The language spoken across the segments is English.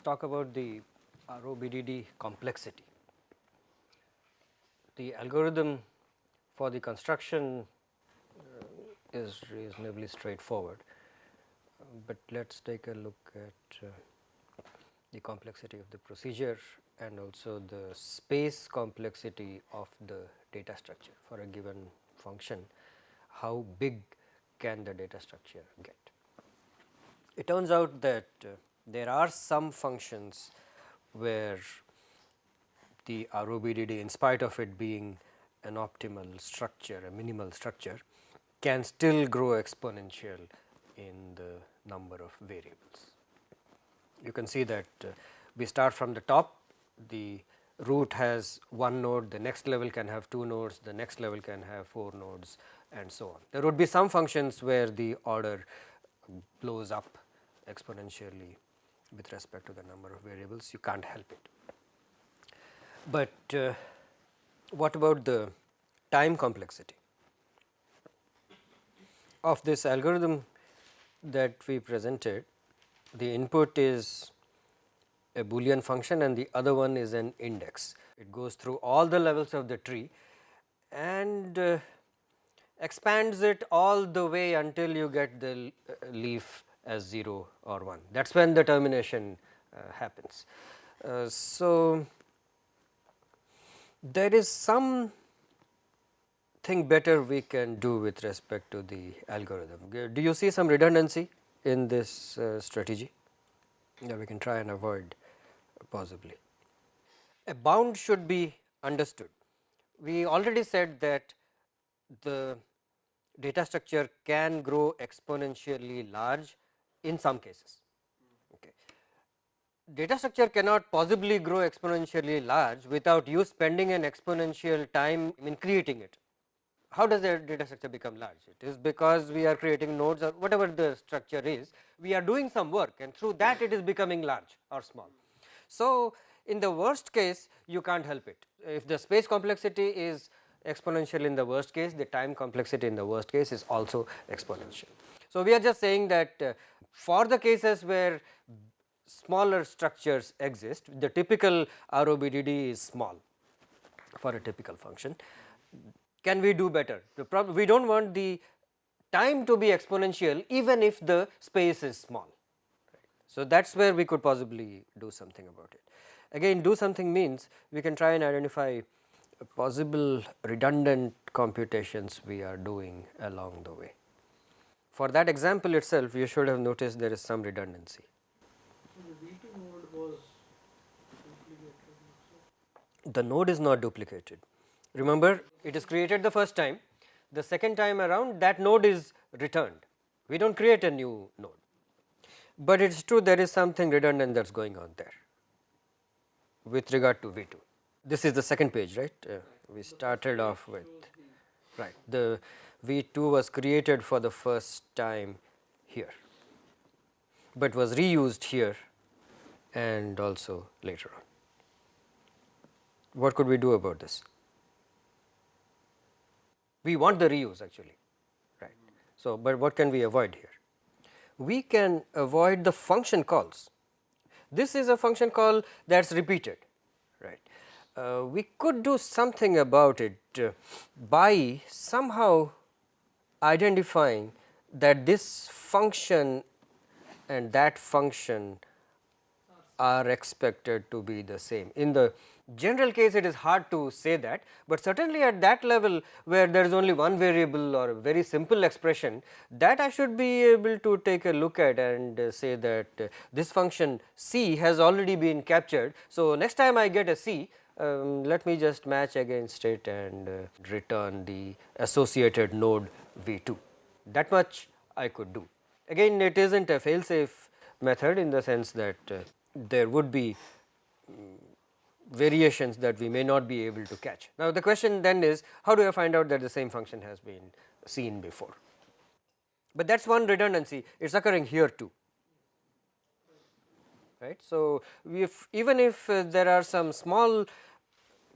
talk about the ROBDD complexity. The algorithm for the construction is reasonably straightforward, but let us take a look at the complexity of the procedure and also the space complexity of the data structure for a given function. How big can the data structure get? It turns out that there are some functions where the ROBDD, in spite of it being an optimal structure, a minimal structure, can still grow exponential in the number of variables. You can see that we start from the top, the root has one node, the next level can have 2 nodes, the next level can have 4 nodes, and so on. There would be some functions where the order blows up exponentially with respect to the number of variables, you can't help it. But what about the time complexity of this algorithm that we presented? The input is a Boolean function and the other one is an index. It goes through all the levels of the tree and expands it all the way until you get the leaf as 0 or 1. That is when the termination happens. So, there is some thing better we can do with respect to the algorithm. Do you see some redundancy in this strategy that we can try and avoid possibly? A bound should be understood. We already said that the data structure can grow exponentially large in some cases. Okay. Data structure cannot possibly grow exponentially large without you spending an exponential time in creating it. How does the data structure become large? It is because we are creating nodes or whatever the structure is, we are doing some work and through that it is becoming large or small. So, in the worst case you can't help it. If the space complexity is exponential in the worst case, the time complexity in the worst case is also exponential. So, we are just saying that for the cases where smaller structures exist, the typical ROBDD is small for a typical function. Can we do better? The problem, we do not want the time to be exponential even if the space is small. Right. So, that is where we could possibly do something about it. Again, do something means we can try and identify possible redundant computations we are doing along the way. For that example itself, you should have noticed there is some redundancy. So the V2 node was duplicated. The node is not duplicated. Remember, it is created the first time, the second time around that node is returned. We do not create a new node, but it is true there is something redundant that is going on there with regard to V2. This is the second page, right? We started off with, right, the V2 was created for the first time here, but was reused here and also later on. What could we do about this? We want the reuse actually, right. So, but what can we avoid here? We can avoid the function calls. This is a function call that is repeated, right. We could do something about it by somehow identifying that this function and that function are expected to be the same. In the general case it is hard to say that, but certainly at that level where there is only one variable or a very simple expression, that I should be able to take a look at and say that this function C has already been captured. So, next time I get a C, let me just match against it and return the associated node V2. That much I could do. Again, it is not a fail safe method in the sense that there would be variations that we may not be able to catch. Now, the question then is, how do I find out that the same function has been seen before? But that is one redundancy, it is occurring here too, right. So, even if there are some small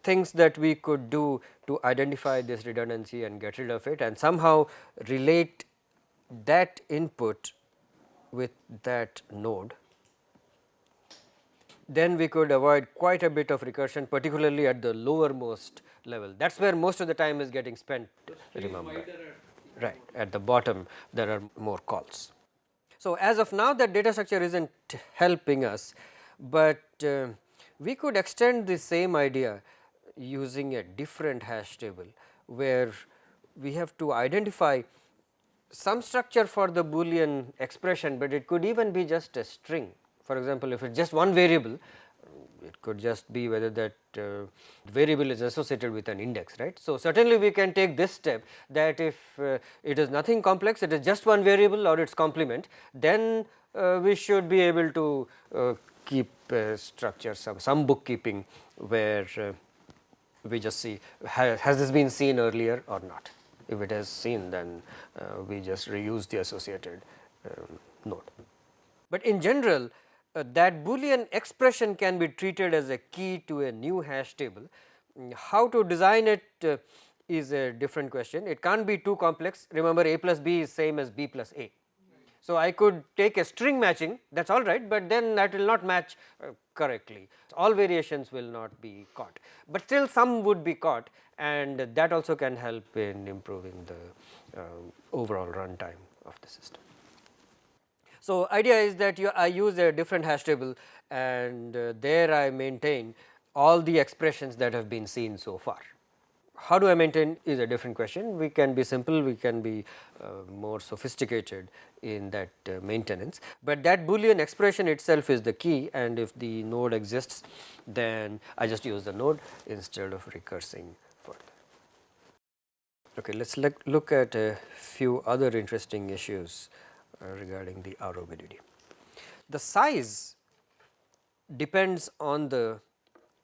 things that we could do to identify this redundancy and get rid of it and somehow relate that input with that node, then we could avoid quite a bit of recursion, particularly at the lowermost level. That is where most of the time is getting spent, remember. Right, at the bottom there are more calls. So, as of now that data structure is not helping us, but we could extend the same idea using a different hash table, where we have to identify some structure for the Boolean expression, but it could even be just a string. For example, if it is just one variable, it could just be whether that variable is associated with an index, right. So, certainly we can take this step, that if it is nothing complex, it is just one variable or its complement, then we should be able to keep structure, some bookkeeping, where we just see has this been seen earlier or not. If it has seen, then we just reuse the associated node. But in general, that Boolean expression can be treated as a key to a new hash table. How to design it is a different question. It can't be too complex. Remember, a plus b is same as b plus a. So, I could take a string matching, that is all right, but then that will not match correctly. All variations will not be caught, but still some would be caught, and that also can help in improving the overall runtime of the system. So, idea is that I use a different hash table, and there I maintain all the expressions that have been seen so far. How do I maintain is a different question. We can be simple, we can be more sophisticated in that maintenance, but that Boolean expression itself is the key, and if the node exists, then I just use the node instead of recursing further. Okay, let us look at a few other interesting issues regarding the ROBDD. The size depends on the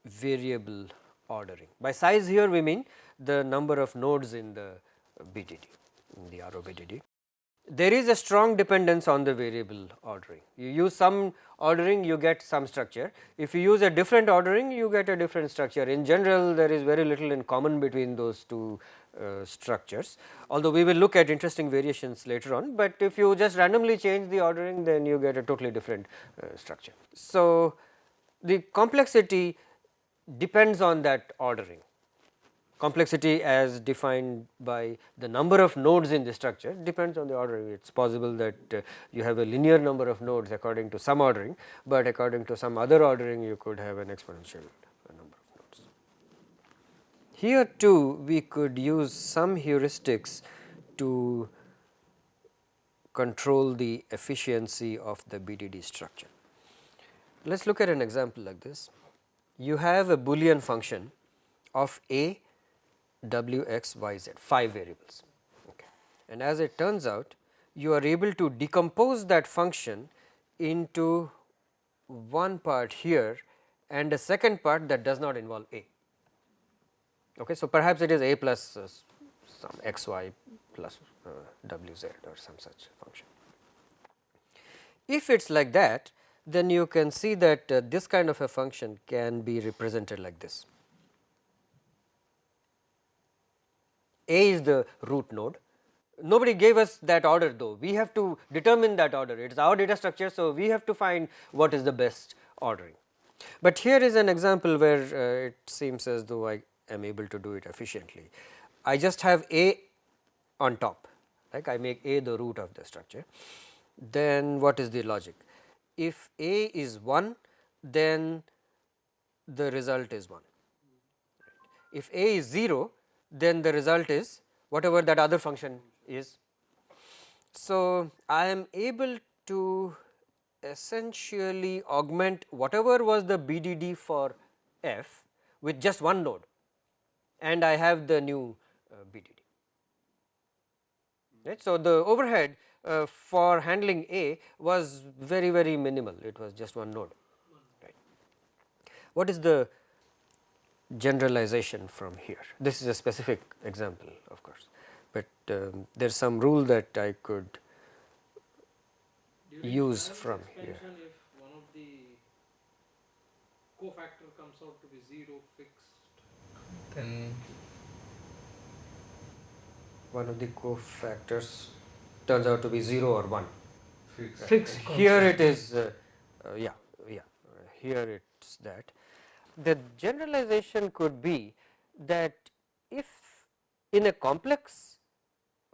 variable ordering. By size here we mean the number of nodes in the BDD, in the ROBDD. There is a strong dependence on the variable ordering. You use some ordering, you get some structure. If you use a different ordering, you get a different structure. In general, there is very little in common between those two structures, although we will look at interesting variations later on, but if you just randomly change the ordering, then you get a totally different structure. So, the complexity depends on that ordering. Complexity as defined by the number of nodes in the structure depends on the ordering. It is possible that you have a linear number of nodes according to some ordering, but according to some other ordering you could have an exponential number of nodes. Here too we could use some heuristics to control the efficiency of the BDD structure. Let us look at an example like this. You have a Boolean function of a, w, x, y, z, 5 variables, okay. And as it turns out, you are able to decompose that function into one part here and a second part that does not involve a. Okay. So, perhaps it is a plus some x y plus w z or some such function. If it is like that, then you can see that this kind of a function can be represented like this. A is the root node. Nobody gave us that order though, we have to determine that order, it is our data structure. So, we have to find what is the best ordering. But here is an example where it seems as though I am able to do it efficiently. I just have A on top, like I make A the root of the structure. Then what is the logic? If A is 1, then the result is 1. If A is 0, then the result is whatever that other function is. So, I am able to essentially augment whatever was the BDD for f with just one node, and I have the new BDD. Right. So, the overhead for handling A was very minimal, it was just one node. Right. What is the generalization from here? This is a specific example, of course, but there is some rule that I could use from here. If one of the cofactor comes out to be 0 fixed, then one of the cofactors turns out to be 0 or 1. fixed. Here it is, here it suggests that the generalization could be that if in a complex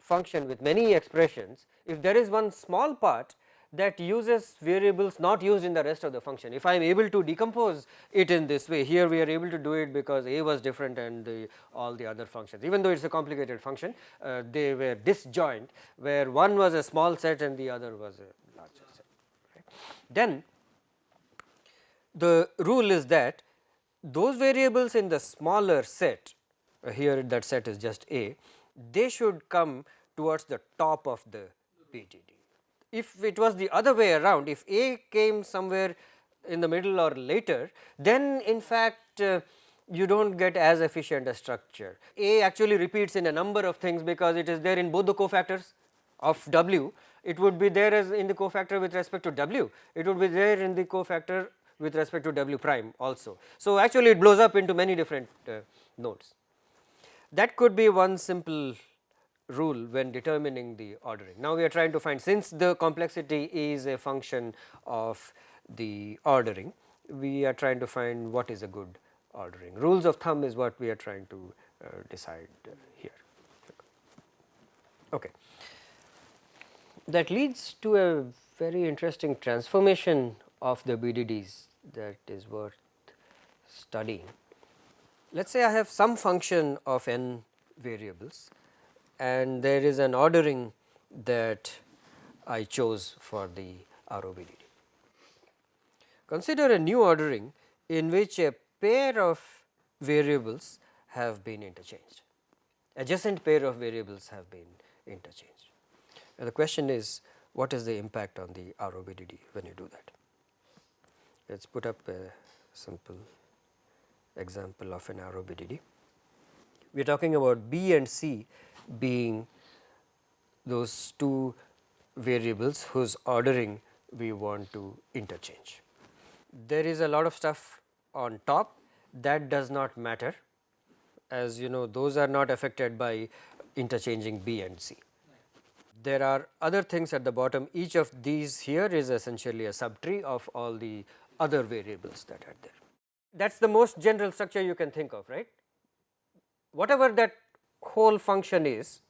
function with many expressions, if there is one small part that uses variables not used in the rest of the function, if I am able to decompose it in this way, here we are able to do it because a was different and all the other functions, even though it is a complicated function, they were disjoint, where one was a small set and the other was a larger set, right. Then the rule is that those variables in the smaller set, here that set is just a, they should come towards the top of the BDD. If it was the other way around, if a came somewhere in the middle or later, then in fact you do not get as efficient a structure. A actually repeats in a number of things because it is there in both the cofactors of W, it would be there as in the cofactor with respect to W, it would be there in the cofactor with respect to W prime also. So, actually it blows up into many different nodes. That could be one simple rule when determining the ordering. Now, we are trying to find, since the complexity is a function of the ordering, we are trying to find what is a good ordering. Rules of thumb is what we are trying to decide here. Okay. That leads to a very interesting transformation of the BDDs that is worth studying. Let us say I have some function of n variables and there is an ordering that I chose for the ROBDD. Consider a new ordering in which a pair of variables have been interchanged, adjacent pair of variables have been interchanged. And the question is, what is the impact on the ROBDD when you do that? Let us put up a simple example of an ROBDD. We are talking about B and C being those two variables whose ordering we want to interchange. There is a lot of stuff on top that does not matter, as you know, those are not affected by interchanging B and C. There are other things at the bottom. Each of these here is essentially a subtree of all the other variables that are there. That is the most general structure you can think of, right. Whatever that whole function is,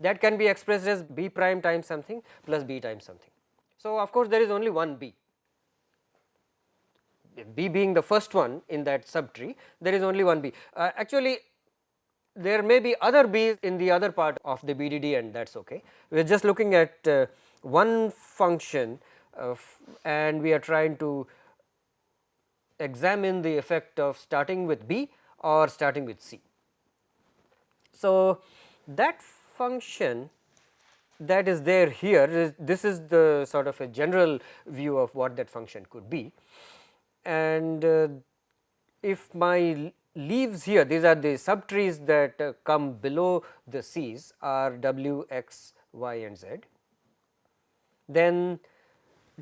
that can be expressed as b prime times something plus b times something. So, of course, there is only one b. B being the first one in that subtree, there is only one b. Actually, there may be other b's in the other part of the BDD, and that is okay. We are just looking at one function and we are trying to examine the effect of starting with b or starting with c. So, that function that is there here, this is the sort of a general view of what that function could be. And if my leaves here, these are the subtrees that come below the C's are W, X, Y and Z, then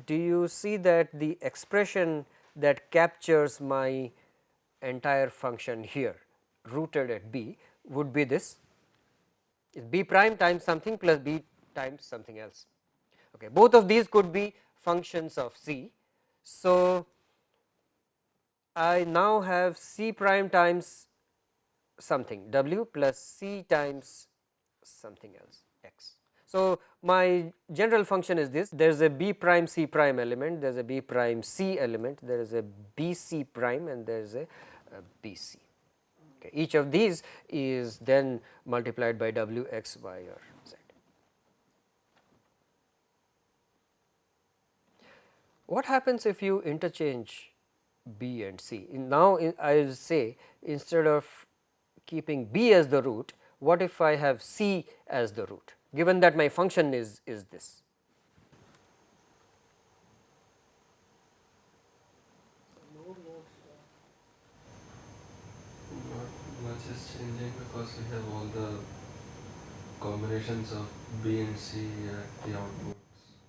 do you see that the expression that captures my entire function here rooted at B would be this, is B prime times something plus B times something else. Okay. Both of these could be functions of C. So, I now have C prime times something W plus C times something else X. So, my general function is this, there is a B prime C prime element, there is a B prime C element, there is a B C prime and there is a B C. Okay. Each of these is then multiplied by W, X, Y or Z. What happens if you interchange B and C? Now, I will say, instead of keeping B as the root, what if I have C as the root, given that my function is this? Node nodes. Not much is changing because we have all the combinations of B and C at the outputs.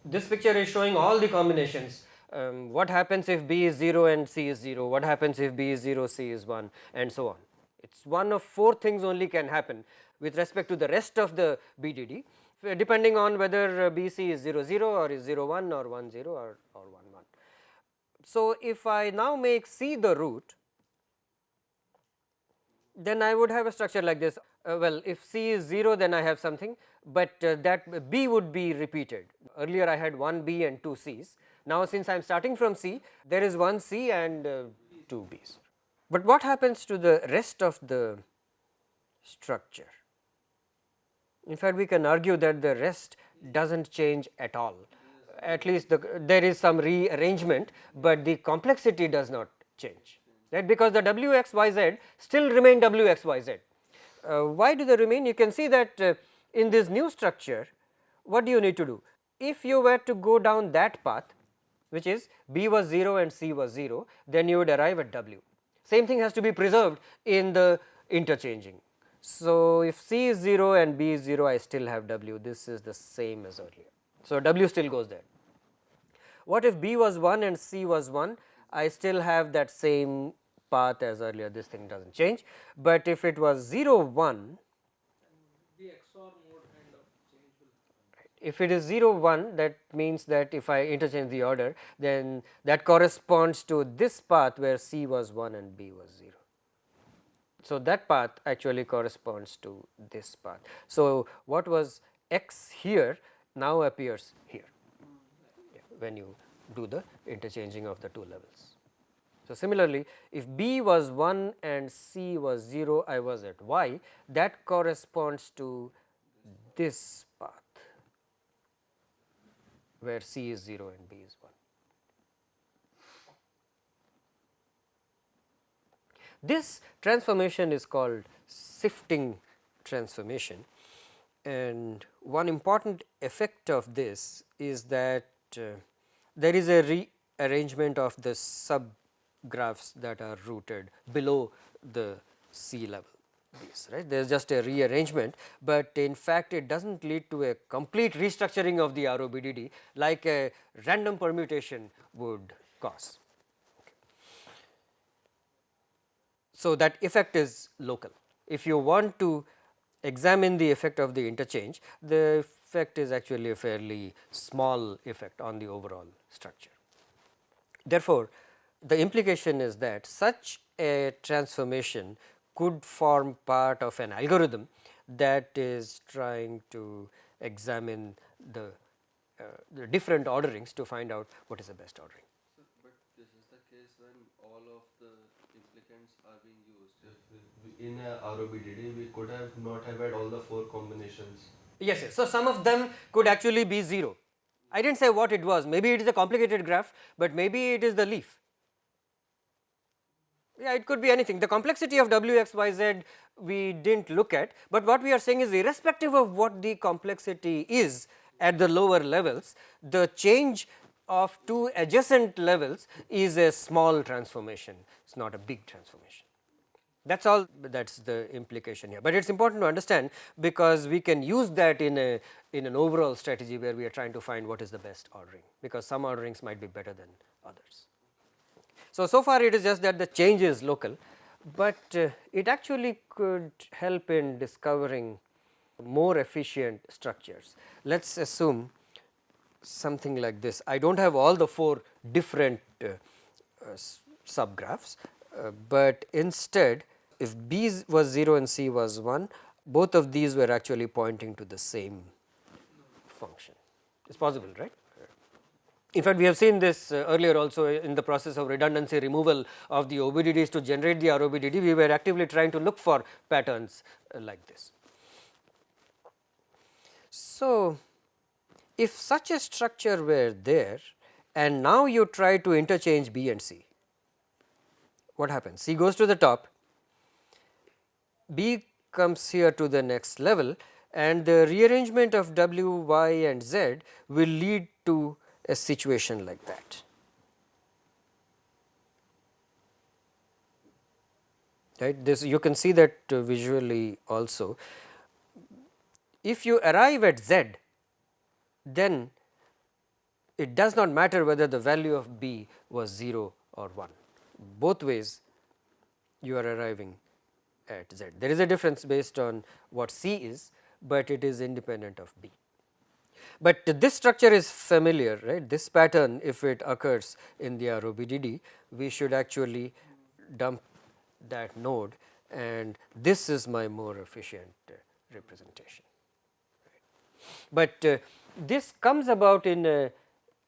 This picture is showing all the combinations. What happens if B is 0 and C is 0, what happens if B is 0, C is 1 and so on. It is one of 4 things only can happen with respect to the rest of the BDD, depending on whether BC is 0 0 or is 0 1 or 1 0 or 1 1. So, if I now make C the root, then I would have a structure like this. Well, if C is 0, then I have something, but that B would be repeated. Earlier I had one B and two C's. Now, since I am starting from C, there is one C and two B's. But what happens to the rest of the structure? In fact, we can argue that the rest does not change at all. At least there is some rearrangement, but the complexity does not change, right, because the W x y z still remain W x y z. Why do they remain? You can see that in this new structure, what do you need to do? If you were to go down that path, which is B was 0 and C was 0, then you would arrive at W. Same thing has to be preserved in the interchanging. So, if C is 0 and B is 0, I still have W, this is the same as earlier. So, W still goes there. What if B was 1 and C was 1? I still have that same path as earlier, this thing does not change, but if it was 0 1, the XOR mode kind of change will happen. if it is 0 1, that means that if I interchange the order, then that corresponds to this path where C was 1 and B was 0. So, that path actually corresponds to this path. So, what was x here now appears here when you do the interchanging of the two levels. So, similarly, if B was 1 and C was 0, I was at y, that corresponds to this path where C is 0 and B is 1. This transformation is called sifting transformation, and one important effect of this is that there is a rearrangement of the subgraphs that are rooted below the C level. Right, there is just a rearrangement, but in fact it does not lead to a complete restructuring of the ROBDD like a random permutation would cause. So, that effect is local. If you want to examine the effect of the interchange, the effect is actually a fairly small effect on the overall structure. Therefore, the implication is that such a transformation could form part of an algorithm that is trying to examine the different orderings to find out what is the best ordering. So, but this is the case when all of the implicants are being used. If in a ROBDD we could have not have had all the 4 combinations. Yes, yes. So, some of them could actually be 0. I did not say what it was, maybe it is a complicated graph, but maybe it is the leaf. Yeah, it could be anything. The complexity of W x y z we did not look at, but what we are saying is irrespective of what the complexity is at the lower levels, the change of two adjacent levels is a small transformation, it is not a big transformation. That is all, that is the implication here, but it is important to understand because we can use that in an overall strategy where we are trying to find what is the best ordering, because some orderings might be better than others. So far it is just that the change is local, but it actually could help in discovering more efficient structures. Let us assume something like this. I do not have all the 4 different subgraphs, but instead if B was 0 and C was 1, both of these were actually pointing to the same function. It is possible, right? In fact, we have seen this earlier also in the process of redundancy removal of the OBDDs to generate the ROBDD, we were actively trying to look for patterns like this. So, if such a structure were there and now you try to interchange B and C, what happens? C goes to the top, B comes here to the next level, and the rearrangement of W, Y and Z will lead to a situation like that. Right, this you can see that visually also. If you arrive at Z, then it does not matter whether the value of B was 0 or 1, both ways you are arriving at Z. There is a difference based on what C is, but it is independent of B. But this structure is familiar, right? This pattern, if it occurs in the ROBDD, we should actually dump that node, and this is my more efficient representation. But this comes about in a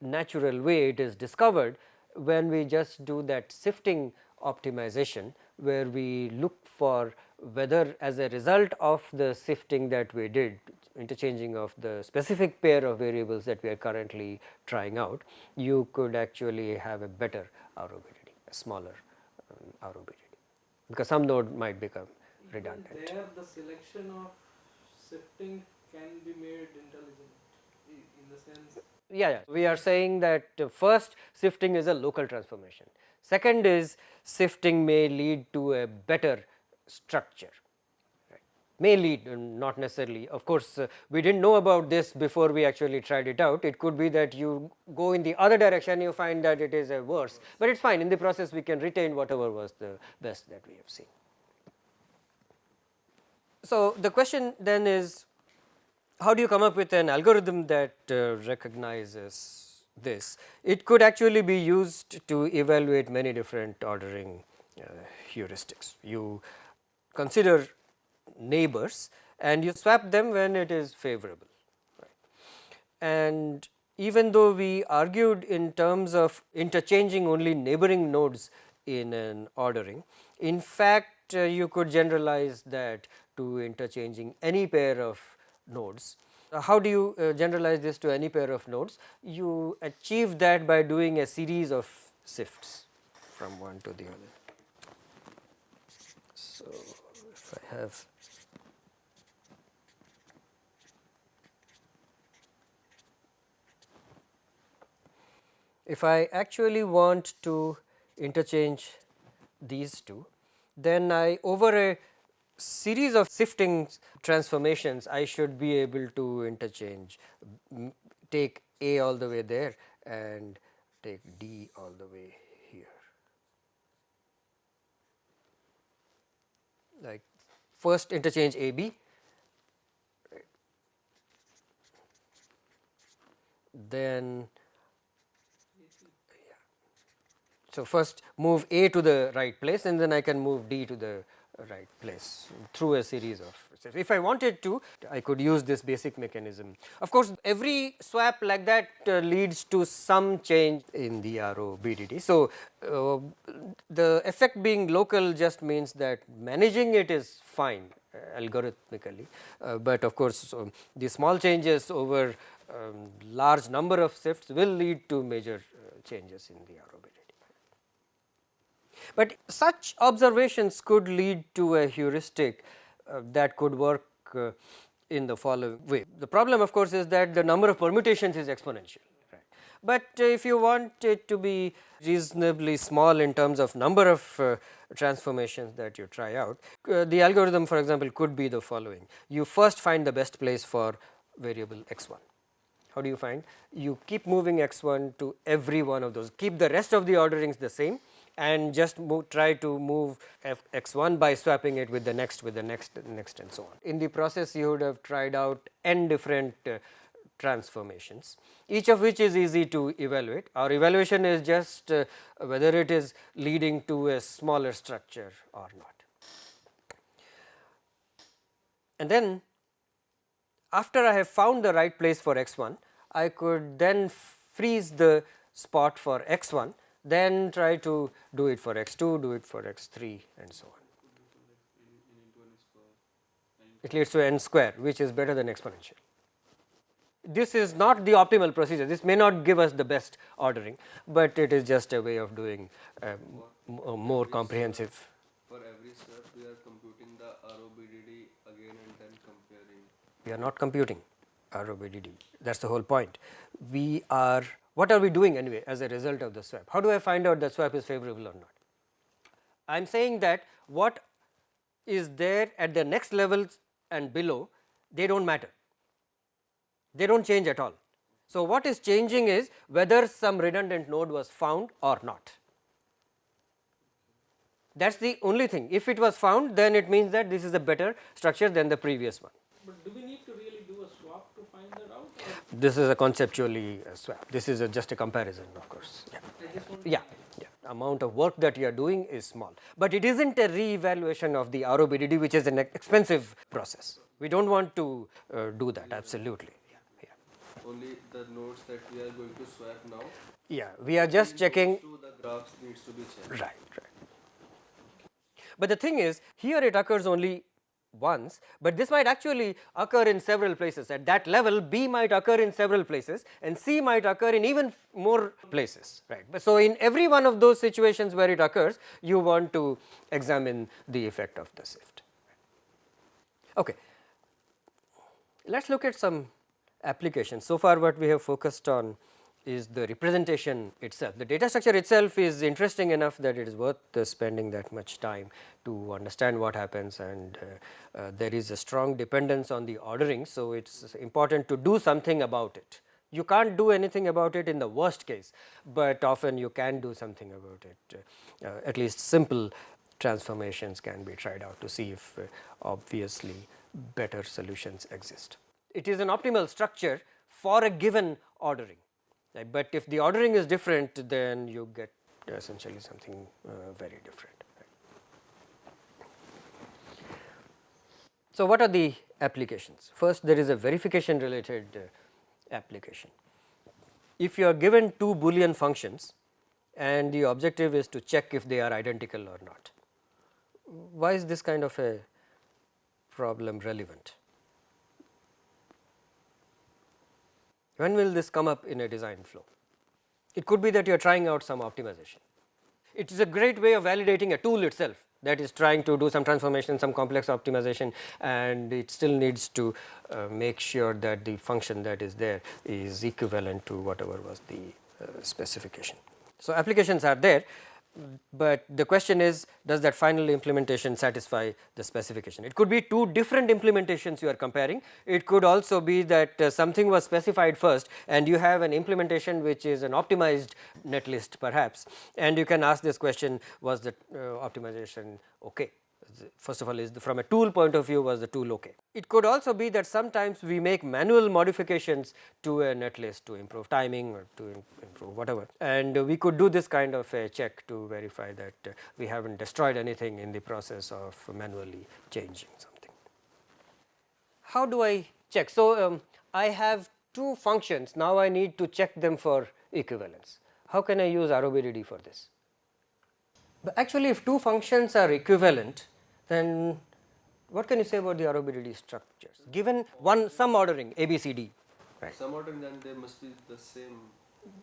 natural way. It is discovered when we just do that sifting optimization, where we look for whether as a result of the sifting that we did, interchanging of the specific pair of variables that we are currently trying out, you could actually have a better ROBDD, a smaller ROBDD, because some node might become redundant. Even there, the selection of sifting can be made intelligent in the sense. Yeah, we are saying that first sifting is a local transformation. Second is sifting may lead to a better structure, right. May lead, not necessarily. Of course, we didn't know about this before we actually tried it out. It could be that you go in the other direction, you find that it is a worse, but it's fine. In the process, we can retain whatever was the best that we have seen. So the question then is, how do you come up with an algorithm that recognizes this? It could actually be used to evaluate many different ordering heuristics. You consider neighbors and you swap them when it is favorable, right. And even though we argued in terms of interchanging only neighboring nodes in an ordering, in fact you could generalize that to interchanging any pair of nodes. How do you generalize this to any pair of nodes? You achieve that by doing a series of sifts from one to the other. So, if I have if I actually want to interchange these two, then I over a series of sifting transformations, I should be able to interchange, take A all the way there and take D all the way here. Like first interchange AB, right. Then so first move A to the right place and then I can move D to the right place through a series of steps. If I wanted to, I could use this basic mechanism. Of course, every swap like that leads to some change in the ROBDD. So, the effect being local just means that managing it is fine algorithmically, but of course, the small changes over large number of shifts will lead to major changes in the ROBDD. But such observations could lead to a heuristic that could work in the following way. The problem of course is that the number of permutations is exponential, right. But if you want it to be reasonably small in terms of number of transformations that you try out, the algorithm for example could be the following. You first find the best place for variable x1. How do you find? You keep moving x1 to every one of those, keep the rest of the orderings the same, and just try to move x1 by swapping it with the next, and so on. In the process, you would have tried out n different transformations, each of which is easy to evaluate. Our evaluation is just whether it is leading to a smaller structure or not. And then after I have found the right place for x1, I could then freeze the spot for x1, then try to do it for x2, do it for x3 and so on. It leads to n square, which is better than exponential. This is not the optimal procedure. This may not give us the best ordering, but it is just a way of doing more comprehensive. For every step, we are computing the ROBDD again and then comparing. We are not computing ROBDD. That's the whole point. We are. What are we doing anyway as a result of the swap? How do I find out that swap is favorable or not? I am saying that what is there at the next levels and below, they do not matter. They do not change at all. So, what is changing is whether some redundant node was found or not. That is the only thing. If it was found, then it means that this is a better structure than the previous one. But do we need to really do a swap to find that out? This is a conceptually swap. This is just a comparison, of course. Yeah. I just want Yeah, yeah. Amount of work that you are doing is small, but it isn't a re-evaluation of the ROBDD, which is an expensive process. We don't want to do that. Absolutely. Yeah, yeah. Only the nodes that we are going to swap now. Yeah, we are just checking. To the graphs needs to be checked. Right, right. But the thing is, here it occurs only once, but this might actually occur in several places. At that level, B might occur in several places and C might occur in even more places, right. So, in every one of those situations where it occurs, you want to examine the effect of the shift. Okay. Let us look at some applications. So far what we have focused on is the representation itself. The data structure itself is interesting enough that it is worth spending that much time to understand what happens, and there is a strong dependence on the ordering. So, it is important to do something about it. You can't do anything about it in the worst case, but often you can do something about it. At least simple transformations can be tried out to see if obviously better solutions exist. It is an optimal structure for a given ordering, right? But if the ordering is different, then you get essentially something very different. Right? So, what are the applications? First, there is a verification related application. If you are given two Boolean functions and the objective is to check if they are identical or not, why is this kind of a problem relevant? When will this come up in a design flow? It could be that you are trying out some optimization. It is a great way of validating a tool itself that is trying to do some transformation, some complex optimization, and it still needs to make sure that the function that is there is equivalent to whatever was the specification. So, applications are there, but the question is, does that final implementation satisfy the specification? It could be two different implementations you are comparing. It could also be that something was specified first and you have an implementation which is an optimized netlist perhaps, and you can ask this question, was the optimization okay? First of all, is from a tool point of view, was the tool okay? It could also be that sometimes we make manual modifications to a netlist to improve timing or to improve whatever, and we could do this kind of a check to verify that we haven't destroyed anything in the process of manually changing something. How do I check? So, I have two functions, now I need to check them for equivalence. How can I use ROBDD for this? But actually, if two functions are equivalent, then what can you say about the ROBDD structures? Given some ordering A, B, C, D, right? Some ordering, then they must be the same.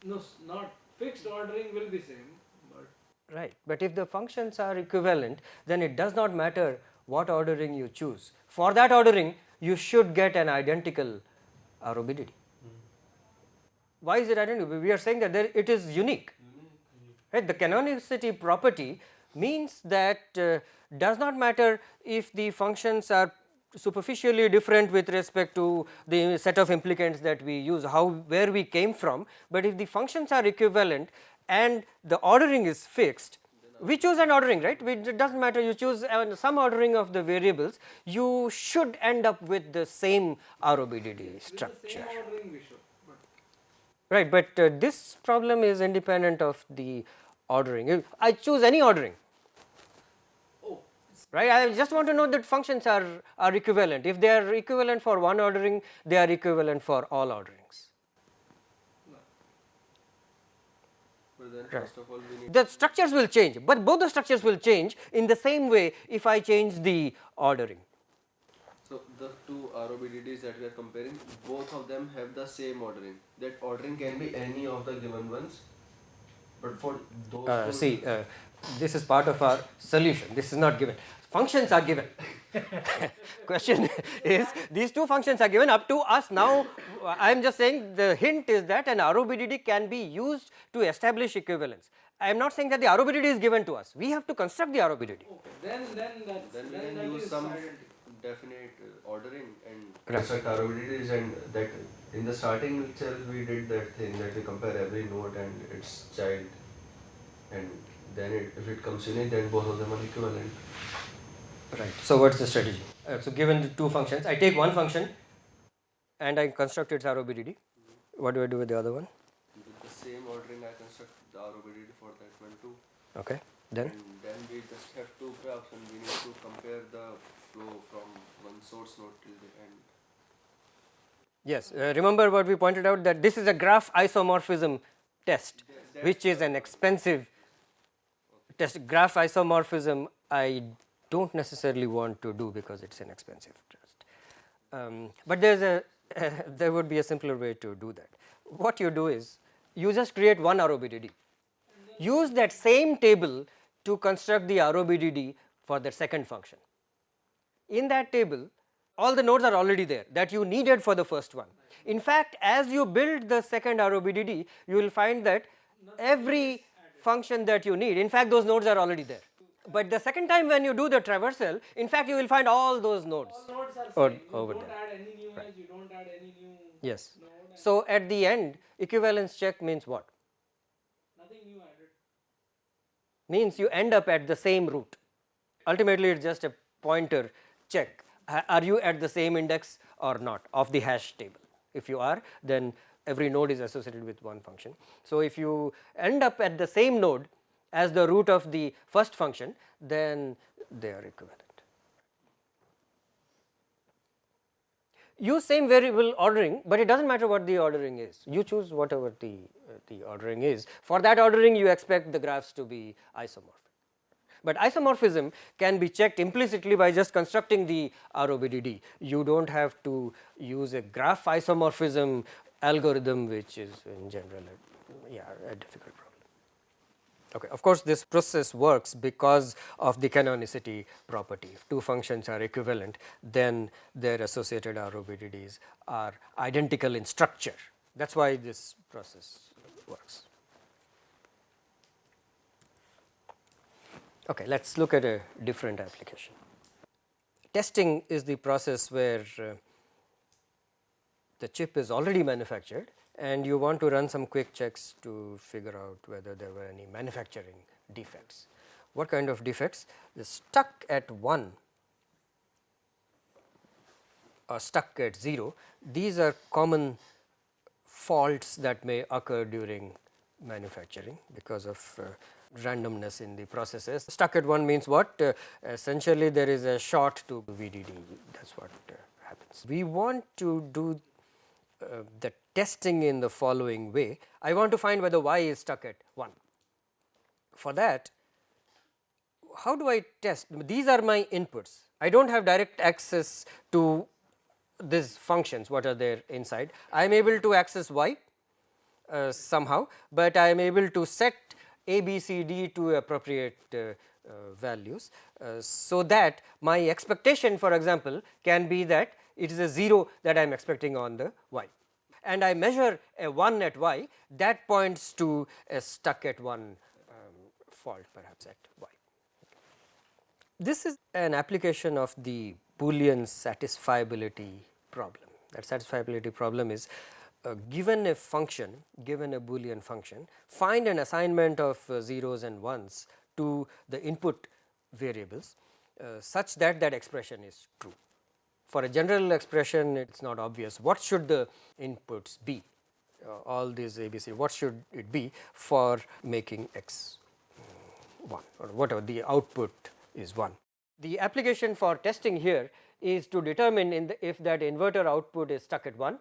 No, not fixed ordering will be same, but right. But if the functions are equivalent, then it does not matter what ordering you choose. For that ordering, you should get an identical ROBDD. Why is it identical? We are saying that it is unique. Right? The canonicity property means that does not matter if the functions are superficially different with respect to the set of implicants that we use, where we came from, but if the functions are equivalent and the ordering is fixed, we choose an ordering, right? It does not matter, you choose some ordering of the variables, you should end up with the same ROBDD structure. with the same ordering we should. Right, but this problem is independent of the ordering. If I choose any ordering, right? I just want to know that functions are equivalent. If they are equivalent for one ordering, they are equivalent for all orderings. But then Right. first of all, we need The structures will change, but both the structures will change in the same way if I change the ordering. So the two ROBDDs that we are comparing, both of them have the same ordering. That ordering can be any of the given ones, but for those See, this is part of our solution. This is not given. Functions are given. Question is, these two functions are given up to us. Now, I am just saying the hint is that an ROBDD can be used to establish equivalence. I am not saying that the ROBDD is given to us. We have to construct the ROBDD. Okay, then that's then we then can that use is some identical. definite ordering and Right. construct ROBDDs, and that in the starting itself we did that thing that we compare every node and its child, and then if it comes unique, then both of them are equivalent. Right. So, what is the strategy? So, given the two functions, I take one function and I construct its ROBDD. What do I do with the other one? With the same ordering, I construct the ROBDD for that one too. Okay, then And then we just have two graphs and we need to compare the flow from one source node till the end. yes, remember what we pointed out, that this is a graph isomorphism test, which is an expensive test. Graph isomorphism I don't necessarily want to do because it's an expensive test. But there's a there would be a simpler way to do that. What you do is you just create one ROBDD. Use that same table to construct the ROBDD for the second function. In that table, all the nodes are already there that you needed for the first one. In fact, as you build the second ROBDD, you will find that every function that you need, in fact, those nodes are already there. But the second time when you do the traversal, in fact, you will find all those nodes. All nodes are Or same. You over don't there. add any new edge, you don't add any new Yes. node. And So at the end, equivalence check means what? nothing new added. Means you end up at the same root. Ultimately, it's just a pointer check. Are you at the same index or not of the hash table? If you are, then every node is associated with one function. So if you end up at the same node as the root of the first function, then they are equivalent. Use same variable ordering, but it doesn't matter what the ordering is. You choose whatever the ordering is. For that ordering, you expect the graphs to be isomorphic. But isomorphism can be checked implicitly by just constructing the ROBDD. You don't have to use a graph isomorphism algorithm, which is in general a difficult problem. Okay, of course, this process works because of the canonicity property. If two functions are equivalent, then their associated ROBDDs are identical in structure. That's why this process works. Okay, let's look at a different application. Testing is the process where the chip is already manufactured and you want to run some quick checks to figure out whether there were any manufacturing defects. What kind of defects? The stuck at 1 or stuck at 0, these are common faults that may occur during manufacturing because of randomness in the processes. Stuck at 1 means what? Essentially there is a short to VDD, that is what happens. We want to do the testing in the following way. I want to find whether y is stuck at 1. For that, how do I test? These are my inputs. I do not have direct access to these functions, what are there inside. I am able to access y somehow, but I am able to set a, b, c, d to appropriate values. So that my expectation, for example, can be that it is a 0 that I am expecting on the y, and I measure a 1 at y, that points to a stuck at 1 fault perhaps at y. This is an application of the Boolean satisfiability problem. That satisfiability problem is given a function, given a Boolean function, find an assignment of zeros and ones to the input variables such that that expression is true. For a general expression, it is not obvious what should the inputs be, all these ABC, what should it be for making x 1 or whatever the output is 1. The application for testing here is to determine if that inverter output is stuck at 1,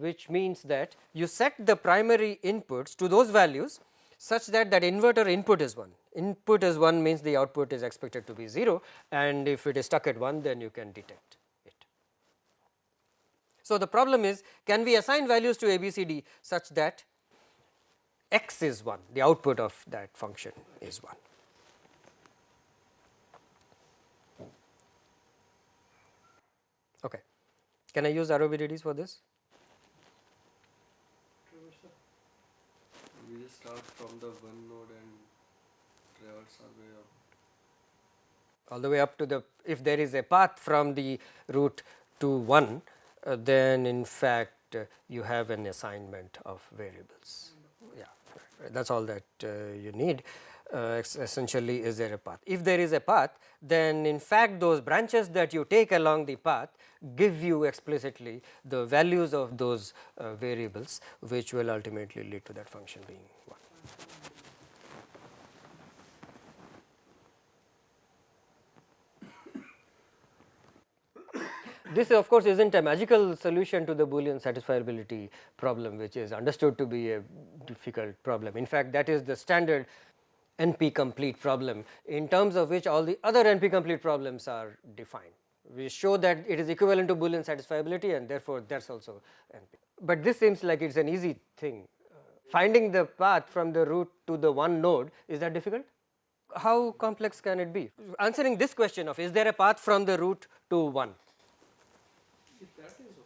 which means that you set the primary inputs to those values such that that inverter input is 1. Input is 1 means the output is expected to be 0, and if it is stuck at 1, then you can detect it. So, the problem is, can we assign values to ABCD such that x is 1, the output of that function is 1. Okay. Can I use ROBDDs for this? We just start from the one node and traverse our way up. All the way up to the, if there is a path from the root to 1, then in fact you have an assignment of variables. Yeah, that is all that you need. essentially is there a path. If there is a path, then in fact those branches that you take along the path give you explicitly the values of those variables, which will ultimately lead to that function being 1. This of course is not a magical solution to the Boolean satisfiability problem, which is understood to be a difficult problem. In fact, that is the standard NP complete problem, in terms of which all the other NP complete problems are defined. We show that it is equivalent to Boolean satisfiability, and therefore that is also NP. But this seems like it is an easy thing. Finding the path from the root to the one node, is that difficult? How complex can it be? Answering this question of is there a path from the root to 1? That is okay.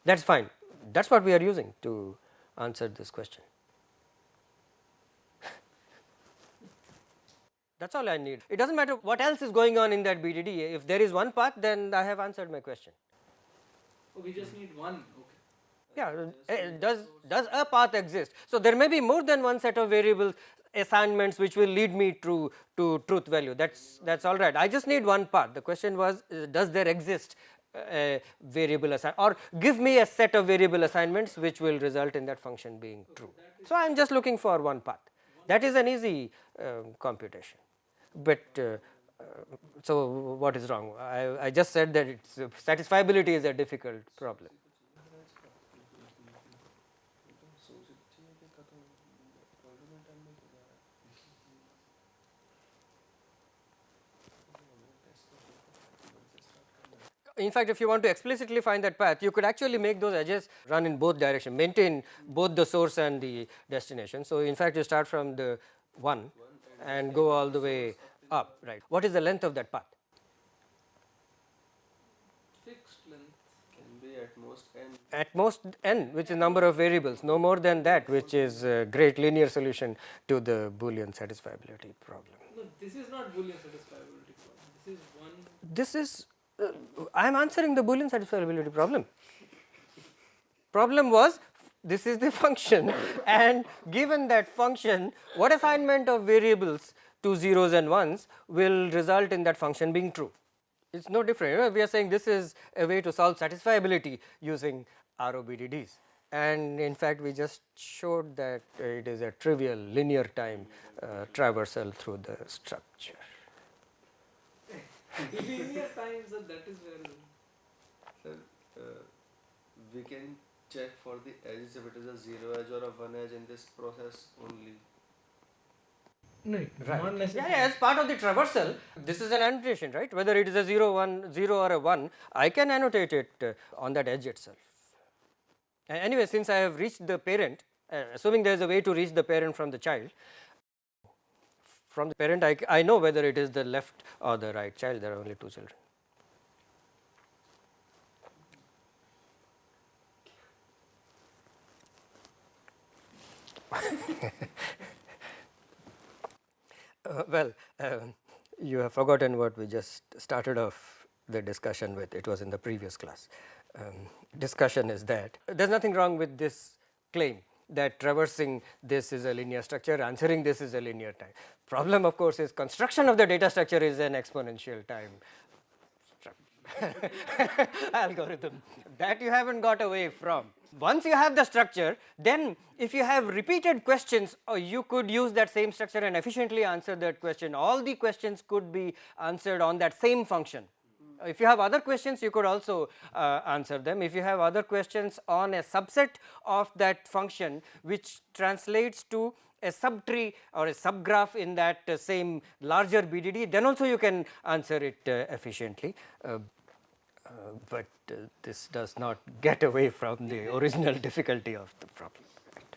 That is fine. That is what we are using to answer this question. That is all I need. It does not matter what else is going on in that BDD. If there is one path, then I have answered my question. Oh, we just need one. Okay. Yeah, does a path exist? So there may be more than one set of variables assignments which will lead me to truth value. That's all right. I just need one path. The question was, does there exist a variable assignment, or give me a set of variable assignments which will result in that function being true. So I am just looking for one path. That is an easy computation. But so what is wrong? I just said that it's satisfiability is a difficult problem. In fact, if you want to explicitly find that path, you could actually make those edges run in both directions, maintain both the source and the destination. So in fact, you start from the 1 and go all the way up, right. What is the length of that path? Fixed length. Can be at most n. At most n, which is number of variables, no more than that, which is a great linear solution to the Boolean satisfiability problem. No, this is not Boolean satisfiability problem. This is one. This is, I am answering the Boolean satisfiability problem. Problem was, this is the function, and given that function, what assignment of variables to zeros and ones will result in that function being true? It is no different. We are saying this is a way to solve satisfiability using ROBDDs, and in fact we just showed that it is a trivial linear time traversal through the structure. Linear times, that is where. Sir, we can check for the edges if it is a 0 edge or a 1 edge in this process only. No, Right. not necessarily. Yeah, as part of the traversal, this is an annotation, right? Whether it is a 0, 1, 0 or a 1, I can annotate it on that edge itself. And anyway, since I have reached the parent, assuming there is a way to reach the parent from the child, from the parent I know whether it is the left or the right child. There are only two children. Well, you have forgotten what we just started off the discussion with. It was in the previous class. Discussion is that there is nothing wrong with this claim that traversing this is a linear structure, answering this is a linear time. Problem of course is construction of the data structure is an exponential time algorithm that you haven't got away from. Once you have the structure, then if you have repeated questions, you could use that same structure and efficiently answer that question. All the questions could be answered on that same function. If you have other questions, you could also answer them. If you have other questions on a subset of that function which translates to a subtree or a subgraph in that same larger BDD, then also you can answer it efficiently. But this does not get away from the original difficulty of the problem. Right.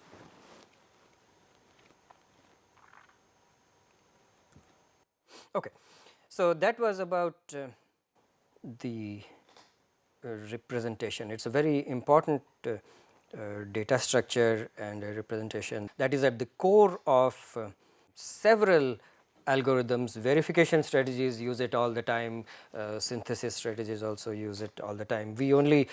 Okay, so that was about the representation. It is a very important data structure and a representation that is at the core of several algorithms. Verification strategies use it all the time, synthesis strategies also use it all the time. We only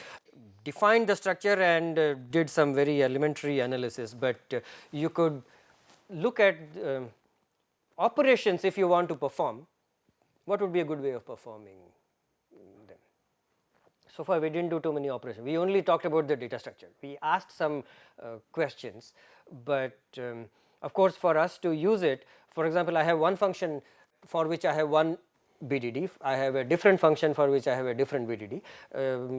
defined the structure and did some very elementary analysis, but you could look at operations if you want to perform, what would be a good way of performing them? So far we did not do too many operations, we only talked about the data structure. We asked some questions, but of course for us to use it, for example, I have one function for which I have one BDD, I have a different function for which I have a different BDD.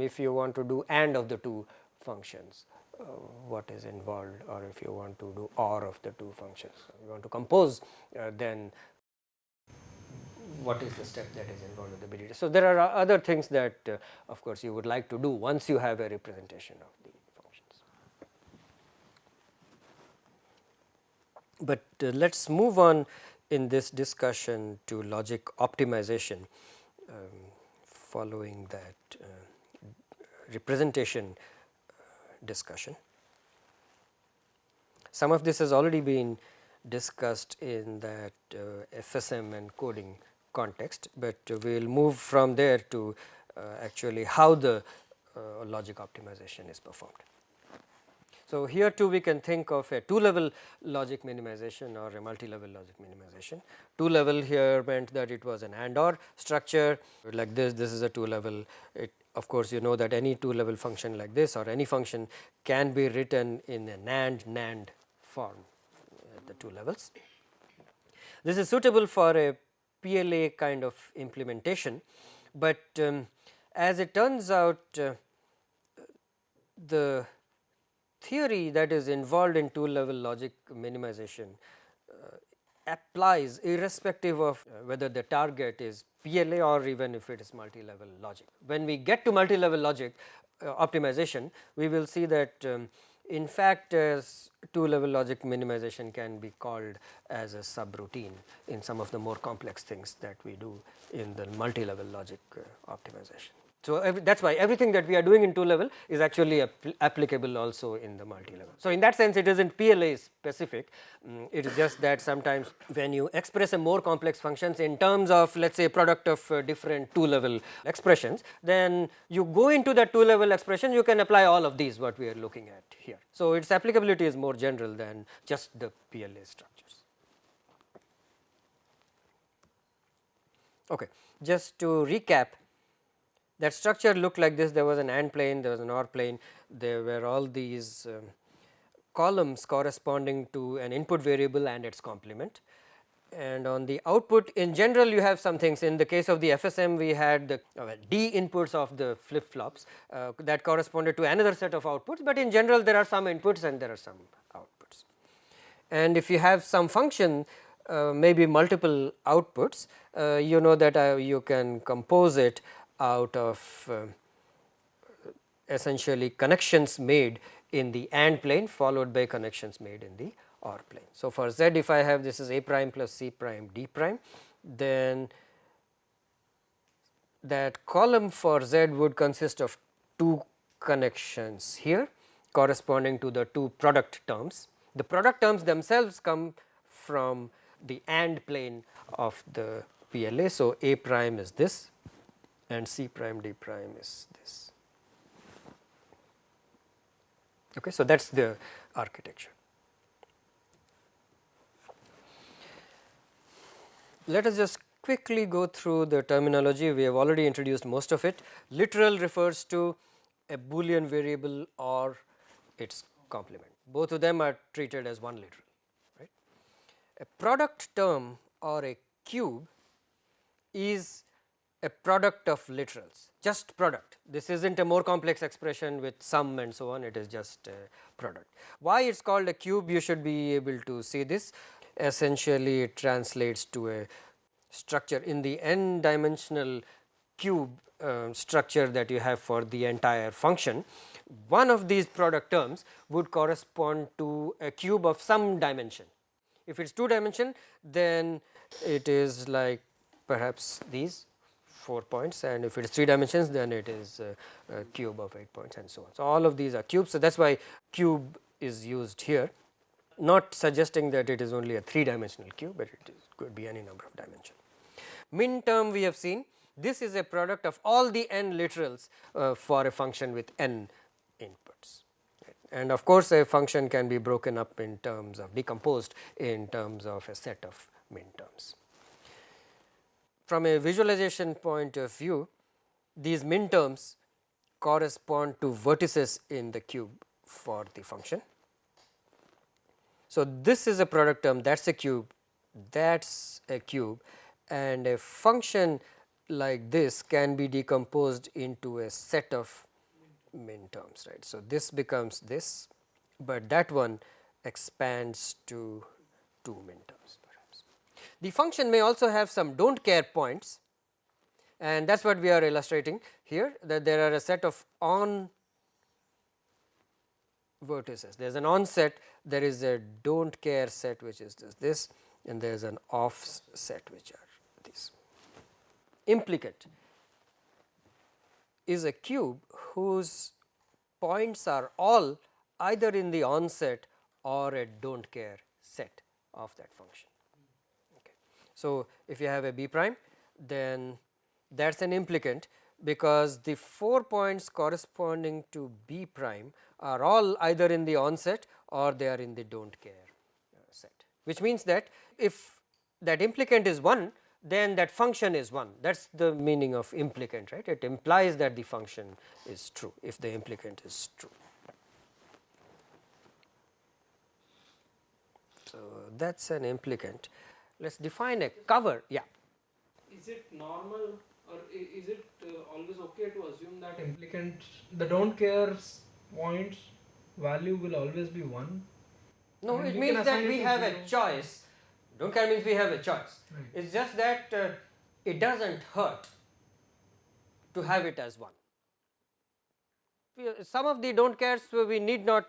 If you want to do AND of the two functions, what is involved, or if you want to do OR of the two functions, you want to compose, then what is the step that is involved with the BDD. So, there are other things that of course you would like to do once you have a representation of the functions. But let us move on in this discussion to logic optimization, following that representation discussion. Some of this has already been discussed in that FSM and coding context, but we will move from there to actually how the logic optimization is performed. So, here too we can think of a two level logic minimization or a multi level logic minimization. Two level here meant that it was an AND OR structure like this is a two level. Of course, you know that any two level function like this or any function can be written in a NAND form at the two levels. This is suitable for a PLA kind of implementation, but as it turns out the theory that is involved in two level logic minimization applies irrespective of whether the target is PLA or even if it is multi level logic. When we get to multi level logic optimization, we will see that in fact as two level logic minimization can be called as a subroutine in some of the more complex things that we do in the multi level logic optimization. So, that is why everything that we are doing in two level is actually applicable also in the multi level. So, in that sense it is not PLA specific, it is just that sometimes when you express a more complex functions in terms of let us say product of different two level expressions, then you go into that two level expression, you can apply all of these what we are looking at here. So, its applicability is more general than just the PLA structures. Okay. Just to recap, that structure looked like this. There was an AND plane, there was an OR plane, there were all these columns corresponding to an input variable and its complement. And on the output in general you have some things. In the case of the FSM we had the D inputs of the flip flops that corresponded to another set of outputs, but in general there are some inputs and there are some outputs. And if you have some function maybe multiple outputs, you know that you can compose it out of essentially connections made in the AND plane followed by connections made in the OR plane. So, for Z if I have this is A prime plus C prime D prime, then that column for Z would consist of two connections here corresponding to the two product terms. The product terms themselves come from the AND plane of the PLA. So, A prime is this and C prime D prime is this. Okay, so that is the architecture. Let us just quickly go through the terminology. We have already introduced most of it. Literal refers to a Boolean variable or its complement. Both of them are treated as one literal. Right? A product term or a cube is a product of literals, just product. This is not a more complex expression with sum and so on, it is just a product. Why it is called a cube? You should be able to see this. Essentially it translates to a structure in the n dimensional cube structure that you have for the entire function. One of these product terms would correspond to a cube of some dimension. If it is 2 dimension, then it is like perhaps these 4 points, and if it is 3 dimensions, then it is a cube of 8 points and so on. So, all of these are cubes. So, that is why cube is used here, not suggesting that it is only a 3 dimensional cube, but it could be any number of dimensions. Min term we have seen, this is a product of all the n literals for a function with n inputs. Right. And of course, a function can be broken up in terms of decomposed in terms of a set of minterms. From a visualization point of view, these minterms correspond to vertices in the cube for the function. So, this is a product term, that is a cube, that is a cube, and a function like this can be decomposed into a set of minterms, right. So, this becomes this, but that one expands to 2 minterms perhaps. The function may also have some do not care points, and that is what we are illustrating here, that there are a set of on vertices. There is an on set, there is a do not care set which is this, and there is an off set which are these. Implicant is a cube whose points are all either in the on set or a do not care set of that function. Okay. So, if you have a B prime, then that is an implicant, because the 4 points corresponding to B prime are all either in the on set or they are in the do not care set, which means that if that implicant is 1, then that function is 1. That is the meaning of implicant, right. It implies that the function is true if the implicant is true. So, that is an implicant. Let us define a cover. Yeah. Is it normal, or is it always okay to assume that implicant, the don't care points value will always be 1? No, I mean, it we means can that assign it we to have 0. a choice. Do not care means we have a choice. Right. It is just that it does not hurt to have it as 1. Some of the do not cares we need not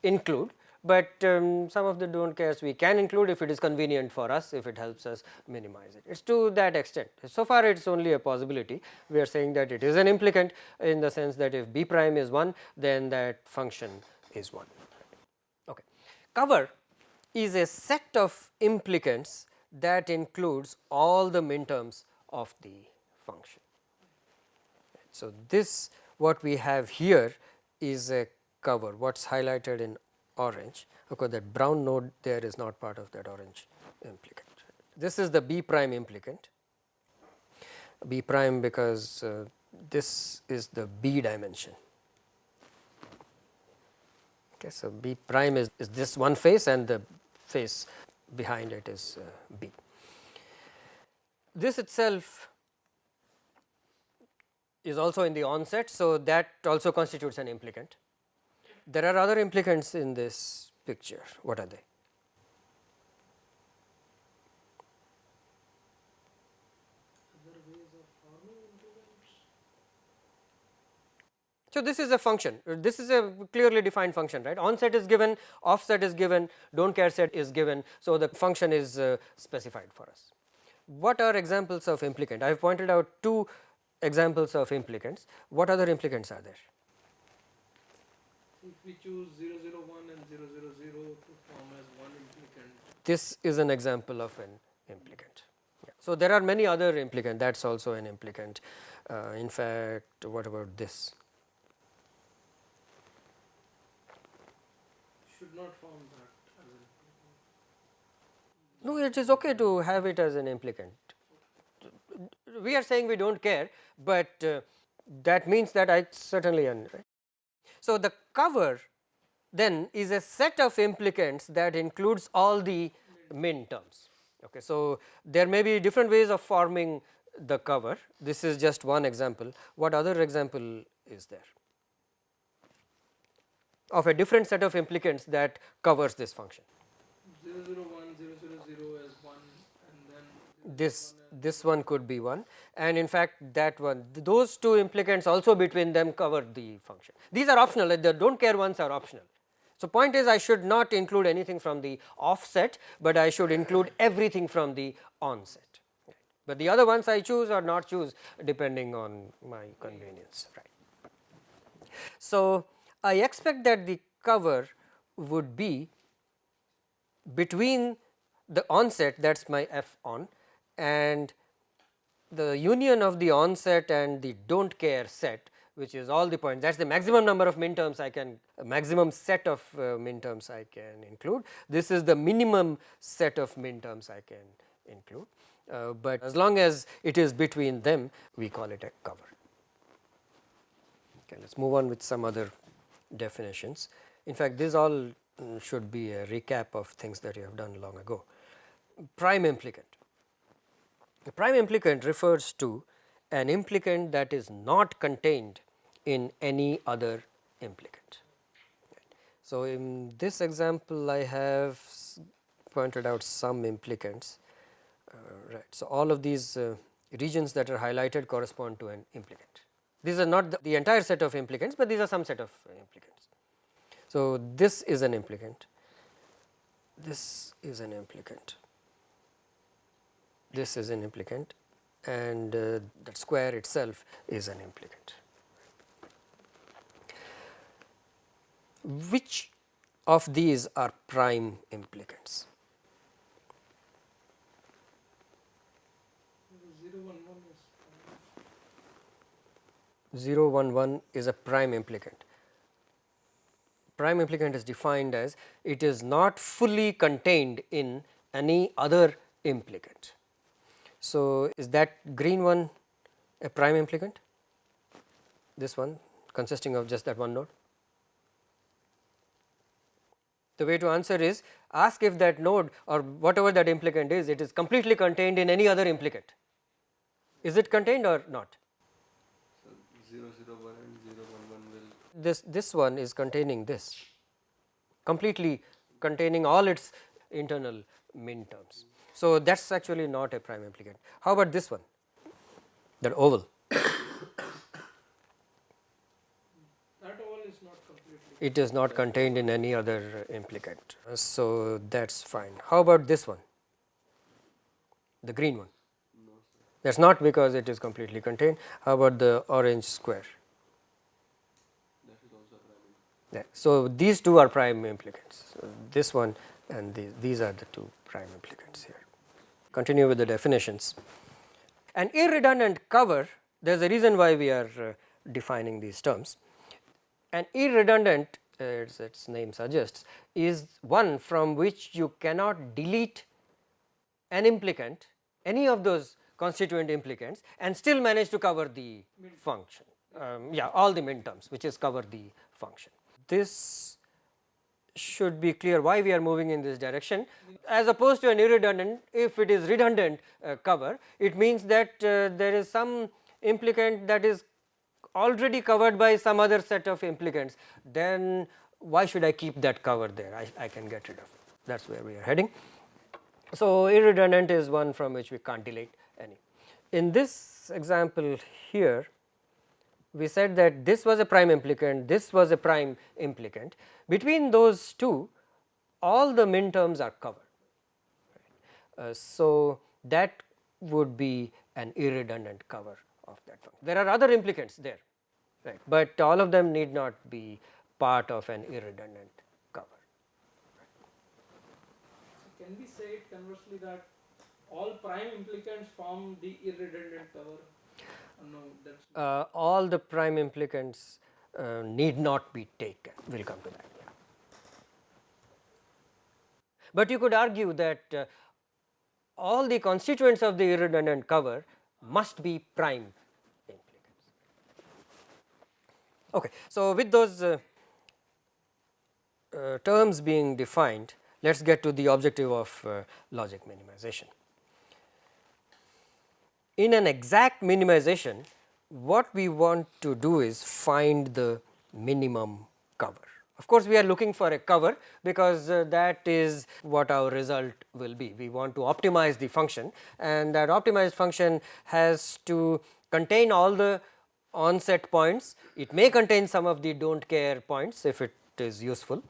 include, but some of the do not cares we can include if it is convenient for us, if it helps us minimize it. It is to that extent. So far it is only a possibility. We are saying that it is an implicant in the sense that if B prime is 1, then that function is 1. Okay. Cover is a set of implicants that includes all the minterms of the function. So, this what we have here is a cover, what is highlighted in orange. Of course, that brown node there is not part of that orange implicant. This is the B prime implicant, B prime because this is the B dimension. Okay, so, B prime is this one face and the face behind it is B. This itself is also in the onset, so that also constitutes an implicant. There are other implicants in this picture. What are they? Other ways of forming implicants? So, this is a function, this is a clearly defined function, right. Onset is given, offset is given, do not care set is given. So, the function is specified for us. What are examples of implicant? I have pointed out 2 examples of implicants. What other implicants are there? If we choose 001 and 000 to form as one implicant. This is an example of an implicant. Yeah. So, there are many other implicants, that is also an implicant. In fact, what about this? Should not form that as an implicant. No, it is okay to have it as an implicant. We are saying we do not care, but that means that I certainly am, right. So, the cover then is a set of implicants that includes all the min terms. Okay. So, there may be different ways of forming the cover. This is just one example. What other example is there of a different set of implicants that covers this function? 001, 000 as 1, and then this one could be 1, and in fact that one, those 2 implicants also between them cover the function. These are optional, the do not care ones are optional. So, point is I should not include anything from the offset, but I should include everything from the onset, right. But the other ones I choose or not choose depending on my convenience, right. So, I expect that the cover would be between the onset, that is my F on, and the union of the onset and the do not care set which is all the points, that is the maximum number of min terms I can, maximum set of min terms I can include. This is the minimum set of min terms I can include, but as long as it is between them, we call it a cover. Okay, let us move on with some other definitions. In fact, this all should be a recap of things that you have done long ago. Prime implicant. The prime implicant refers to an implicant that is not contained in any other implicant. So, in this example I have pointed out some implicants, right. So, all of these regions that are highlighted correspond to an implicant. These are not the entire set of implicants, but these are some set of implicants. So, this is an implicant, this is an implicant, this is an implicant, and that square itself is an implicant. Which of these are prime implicants? 0, 1, 1 is 0, 1, 1 is a prime implicant. Prime implicant is defined as it is not fully contained in any other implicant. So, is that green one a prime implicant? This one consisting of just that one node? The way to answer is ask if that node or whatever that implicant is, it is completely contained in any other implicant. Is it contained or not? So 0, 0, 1 and 0, 1, 1 will. This one is containing this, completely containing all its internal min terms. So, that is actually not a prime implicant. How about this one, that oval? that all is not completely. It is not contained in any other implicant. So, that is fine. How about this one, the green one? No, sir. That is not because it is completely contained. How about the orange square? That is also prime. Yeah. So, these two are prime implicants. So, this one and these are the two prime implicants here. Continue with the definitions. An irredundant cover, there is a reason why we are defining these terms. An irredundant, as its name suggests, is one from which you cannot delete an implicant, any of those constituent implicants, and still manage to cover the function. Yeah, all the min terms, which is cover the function. This should be clear why we are moving in this direction, as opposed to an irredundant. If it is redundant cover, it means that there is some implicant that is already covered by some other set of implicants, then why should I keep that cover there? I can get rid of it. That is where we are heading. So, irredundant is one from which we can't delete any. In this example here, we said that this was a prime implicant, this was a prime implicant. Between those two, all the min terms are covered. So, that would be an irredundant cover of that function. There are other implicants there, right, but all of them need not be part of an irredundant cover. So can we say it conversely that all prime implicants form the irredundant cover? No, that's all the prime implicants need not be taken. We will come to that. Yeah. But you could argue that all the constituents of the irredundant cover must be prime implicants. Okay. So, with those terms being defined, let us get to the objective of logic minimization. In an exact minimization, what we want to do is find the minimum cover. Of course, we are looking for a cover because that is what our result will be. We want to optimize the function, and that optimized function has to contain all the onset points. It may contain some of the do not care points if it is useful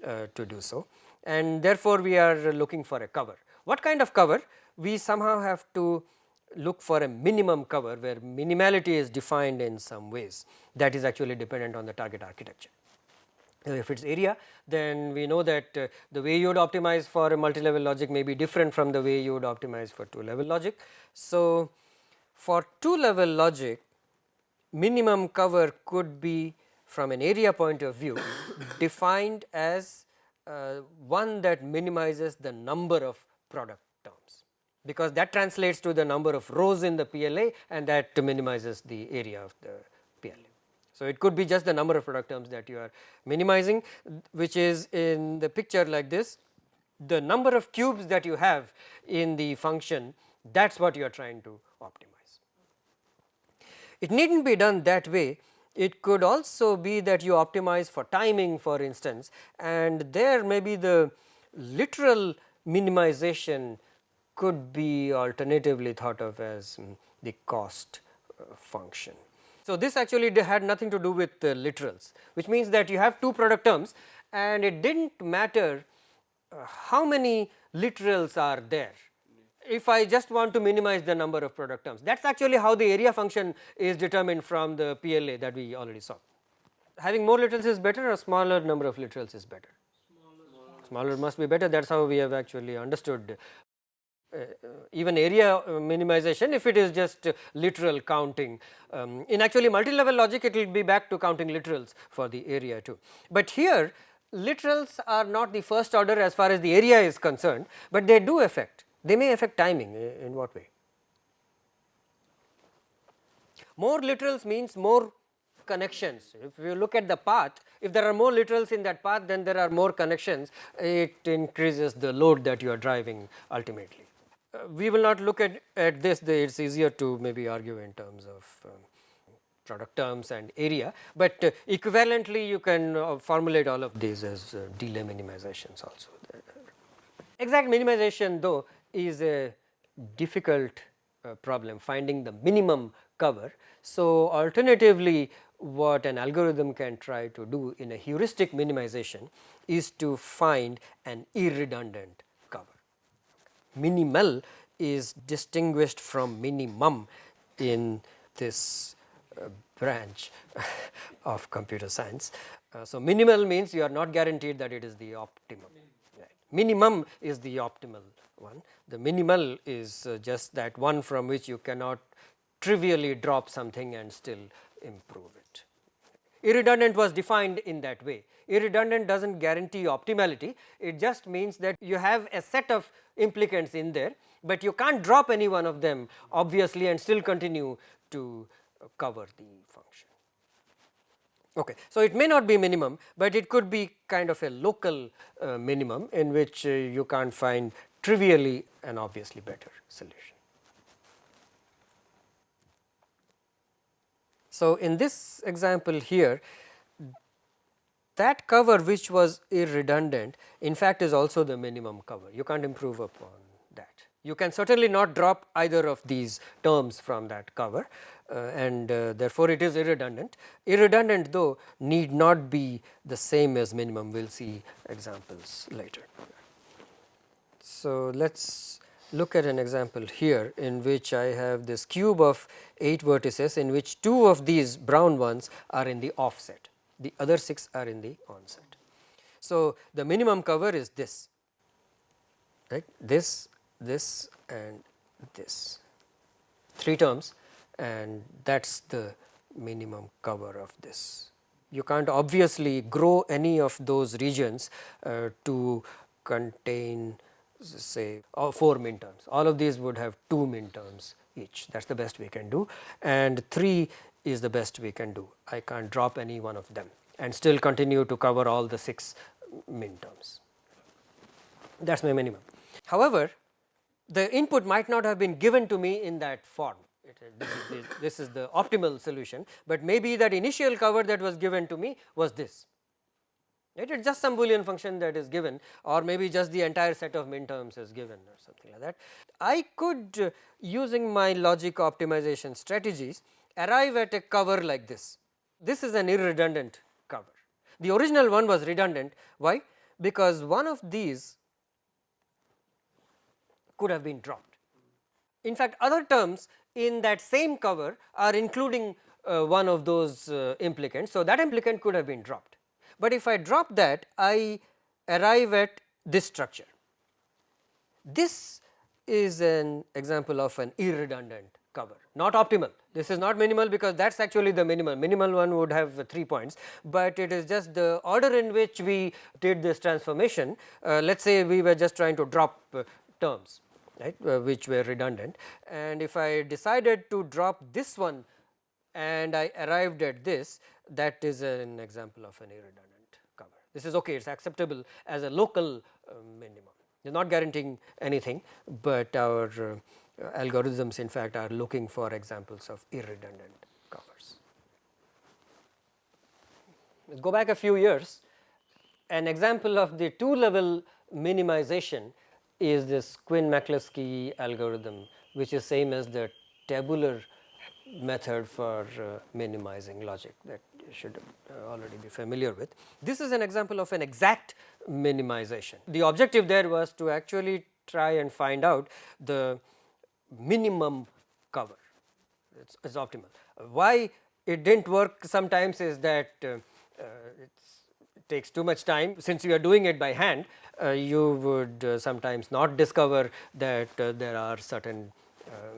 to do so, and therefore, we are looking for a cover. What kind of cover? We somehow have to look for a minimum cover where minimality is defined in some ways that is actually dependent on the target architecture. If it is area, then we know that the way you would optimize for a multi-level logic may be different from the way you would optimize for two-level logic. So, for two-level logic, minimum cover could be, from an area point of view, defined as one that minimizes the number of product terms, because that translates to the number of rows in the PLA and that minimizes the area of the PLA. So, it could be just the number of product terms that you are minimizing, which is in the picture like this. The number of cubes that you have in the function, that is what you are trying to optimize. It need not be done that way. It could also be that you optimize for timing, for instance, and there maybe the literal minimization could be alternatively thought of as the cost function. So, this actually had nothing to do with literals, which means that you have two product terms and it did not matter how many literals are there. If I just want to minimize the number of product terms, that is actually how the area function is determined from the PLA that we already saw. Having more literals is better, or smaller number of literals is better? Smaller must be better. That is how we have actually understood even area minimization, if it is just literal counting. In actually multi-level logic, it will be back to counting literals for the area too. But here literals are not the first order as far as the area is concerned, but they do affect, they may affect timing. In what way? More literals means more connections. If you look at the path, if there are more literals in that path, then there are more connections, it increases the load that you are driving ultimately. We will not look at this, it is easier to maybe argue in terms of product terms and area, but equivalently you can formulate all of these as delay minimizations also. Exact minimization though is a difficult problem, finding the minimum cover. So, alternatively what an algorithm can try to do in a heuristic minimization is to find an irredundant cover. Minimal is distinguished from minimum in this branch of computer science. So, minimal means you are not guaranteed that it is the optimum. Right. Minimum is the optimal one. The minimal is just that one from which you cannot trivially drop something and still improve it. Irredundant was defined in that way. Irredundant does not guarantee optimality, it just means that you have a set of implicants in there, but you can't drop any one of them obviously and still continue to cover the function. Okay. So, it may not be minimum, but it could be kind of a local minimum in which you can't find trivially an obviously better solution. So, in this example here, that cover which was irredundant in fact is also the minimum cover, you can't improve upon that. You can certainly not drop either of these terms from that cover and therefore, it is irredundant. Irredundant though need not be the same as minimum, we will see examples later. So, let us look at an example here in which I have this cube of 8 vertices in which 2 of these brown ones are in the offset, the other 6 are in the onset. So, the minimum cover is this, right, this and this 3 terms, and that is the minimum cover of this. You can't obviously grow any of those regions to contain say 4 min terms, all of these would have 2 min terms each, that is the best we can do, and 3 is the best we can do. I can't drop any one of them and still continue to cover all the 6 min terms, that is my minimum. However, the input might not have been given to me in that form. This is the optimal solution, but maybe that initial cover that was given to me was this. It is just some Boolean function that is given, or maybe just the entire set of min terms is given or something like that. I could using my logic optimization strategies arrive at a cover like this. This is an irredundant cover. The original one was redundant. Why? Because one of these could have been dropped. In fact, other terms in that same cover are including one of those implicants. So, that implicant could have been dropped, but if I drop that, I arrive at this structure. This is an example of an irredundant cover, not optimal. This is not minimal because that is actually the minimal. Minimal one would have 3 points, but it is just the order in which we did this transformation. Let us say we were just trying to drop terms, right, which were redundant, and if I decided to drop this one and I arrived at this, that is an example of an irredundant cover. This is okay, it is acceptable as a local minimum. It is not guaranteeing anything, but our algorithms in fact are looking for examples of irredundant covers. Let us go back a few years. An example of the 2-level minimization is this Quinn-McCluskey algorithm, which is same as the tabular method for minimizing logic that you should already be familiar with. This is an example of an exact minimization. The objective there was to actually try and find out the minimum cover. It is optimal. Why it did not work sometimes is that it takes too much time. Since you are doing it by hand, you would sometimes not discover that there are certain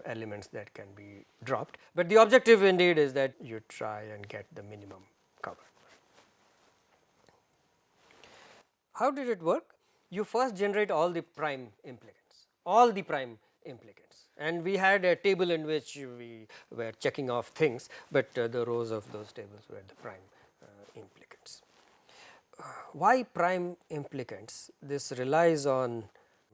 elements that can be dropped, but the objective indeed is that you try and get the minimum cover. How did it work? You first generate all the prime implicants, and we had a table in which we were checking off things, but the rows of those tables were the prime implicants. Why prime implicants? This relies on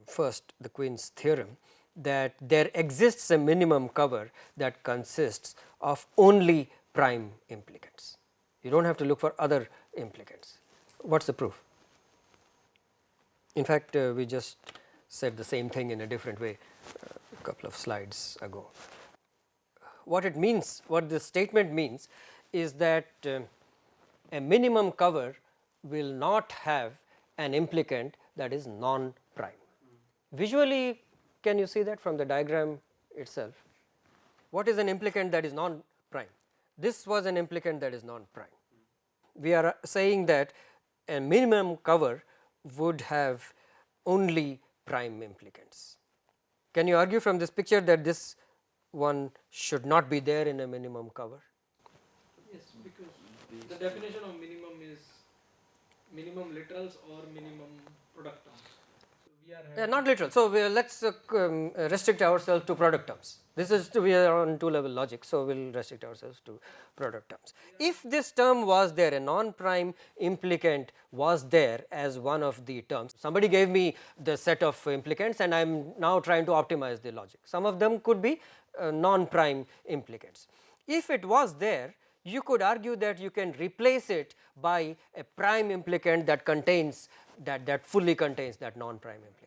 first the Quinn's theorem that there exists a minimum cover that consists of only prime implicants. You do not have to look for other implicants. What is the proof? In fact, we just said the same thing in a different way a couple of slides ago. What it means, what this statement means is that a minimum cover will not have an implicant that is non-prime. Visually, can you see that from the diagram itself? What is an implicant that is non-prime? This was an implicant that is non-prime. We are saying that a minimum cover would have only prime implicants. Can you argue from this picture that this one should not be there in a minimum cover? Yes, because the definition of minimum is minimum literals or minimum product terms. So not literal. So let us restrict ourselves to product terms. This is we are on 2-level logic, so we will restrict ourselves to product terms. If this term was there, a non-prime implicant was there as one of the terms. Somebody gave me the set of implicants, and I am now trying to optimize the logic. Some of them could be non-prime implicants. If it was there, you could argue that you can replace it by a prime implicant that contains that fully contains that non-prime implicant.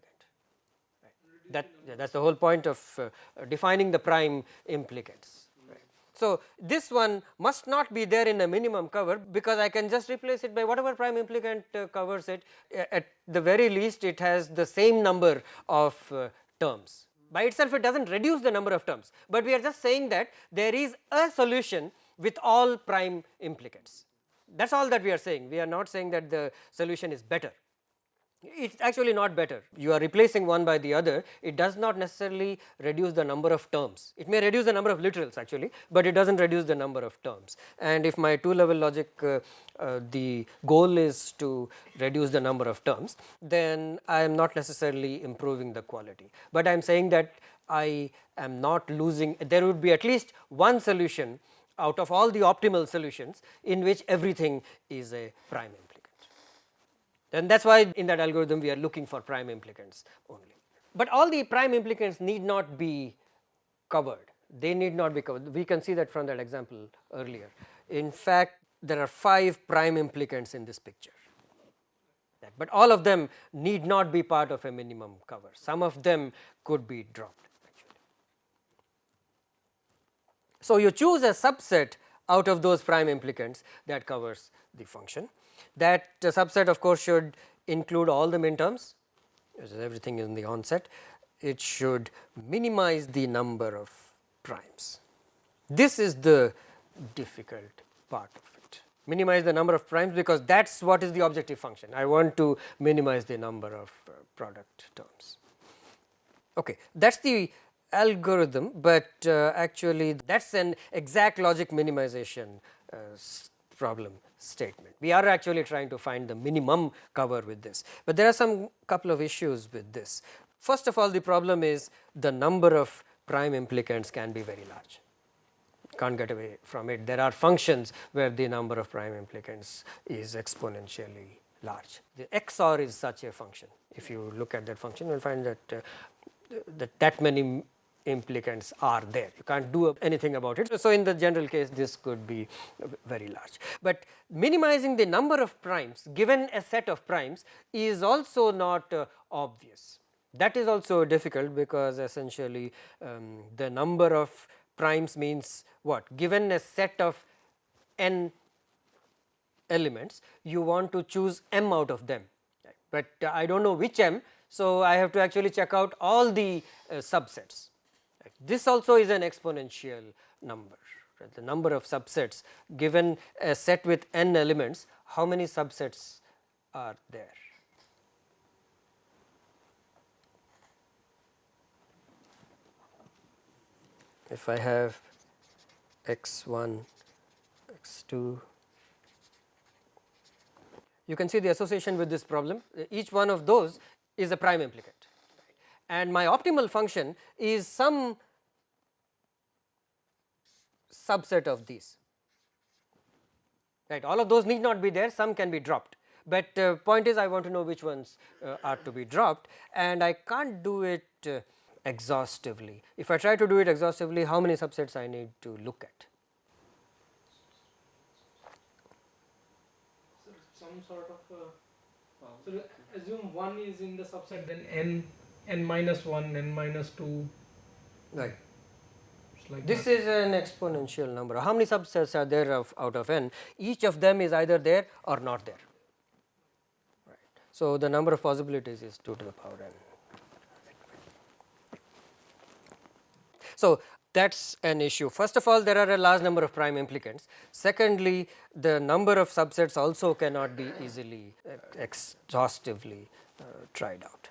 Right. That's the whole point of defining the prime implicants. Right. So this one must not be there in a minimum cover because I can just replace it by whatever prime implicant covers it. At the very least, it has the same number of terms. By itself, it does not reduce the number of terms, but we are just saying that there is a solution with all prime implicants. That is all that we are saying. We are not saying that the solution is better. It is actually not better. You are replacing one by the other. It does not necessarily reduce the number of terms. It may reduce the number of literals actually, but it does not reduce the number of terms. And if my 2-level logic, the goal is to reduce the number of terms, then I am not necessarily improving the quality. But I am saying that I am not losing, there would be at least one solution out of all the optimal solutions in which everything is a prime implicant. And that is why in that algorithm we are looking for prime implicants only. But all the prime implicants need not be covered, they need not be covered. We can see that from that example earlier. In fact, there are 5 prime implicants in this picture, but all of them need not be part of a minimum cover. Some of them could be dropped actually. So you choose a subset out of those prime implicants that covers the function. That subset of course should include all the minterms, everything in the onset. It should minimize the number of primes. This is the difficult part of it. Minimize the number of primes because that is what is the objective function. I want to minimize the number of product terms. Okay, that is the algorithm, but actually that's an exact logic minimization problem statement. We are actually trying to find the minimum cover with this, but there are some couple of issues with this. First of all, the problem is the number of prime implicants can be very large. Can't get away from it. There are functions where the number of prime implicants is exponentially large. The XOR is such a function. If you look at that function, you will find that that many implicants are there. You can't do anything about it. So, in the general case, this could be very large. But minimizing the number of primes given a set of primes is also not obvious. That is also difficult, because essentially the number of primes means what? Given a set of n elements, you want to choose m out of them, right? But I do not know which m. So, I have to actually check out all the subsets. Right? This also is an exponential number. Right? The number of subsets given a set with n elements, how many subsets are there? If I have x1, x2, you can see the association with this problem. Each one of those is a prime implicant, and my optimal function is some subset of these. Right? All of those need not be there, some can be dropped, but point is I want to know which ones are to be dropped, and I can't do it exhaustively. If I try to do it exhaustively, how many subsets I need to look at? So some sort of so assume 1 is in the subset, then n minus 1, n minus 2. Right. Like this that. is an exponential number. How many subsets are there out of n? Each of them is either there or not there. Right. So, the number of possibilities is 2 to the power n. So, that is an issue. First of all, there are a large number of prime implicants. Secondly, the number of subsets also cannot be easily exhaustively tried out.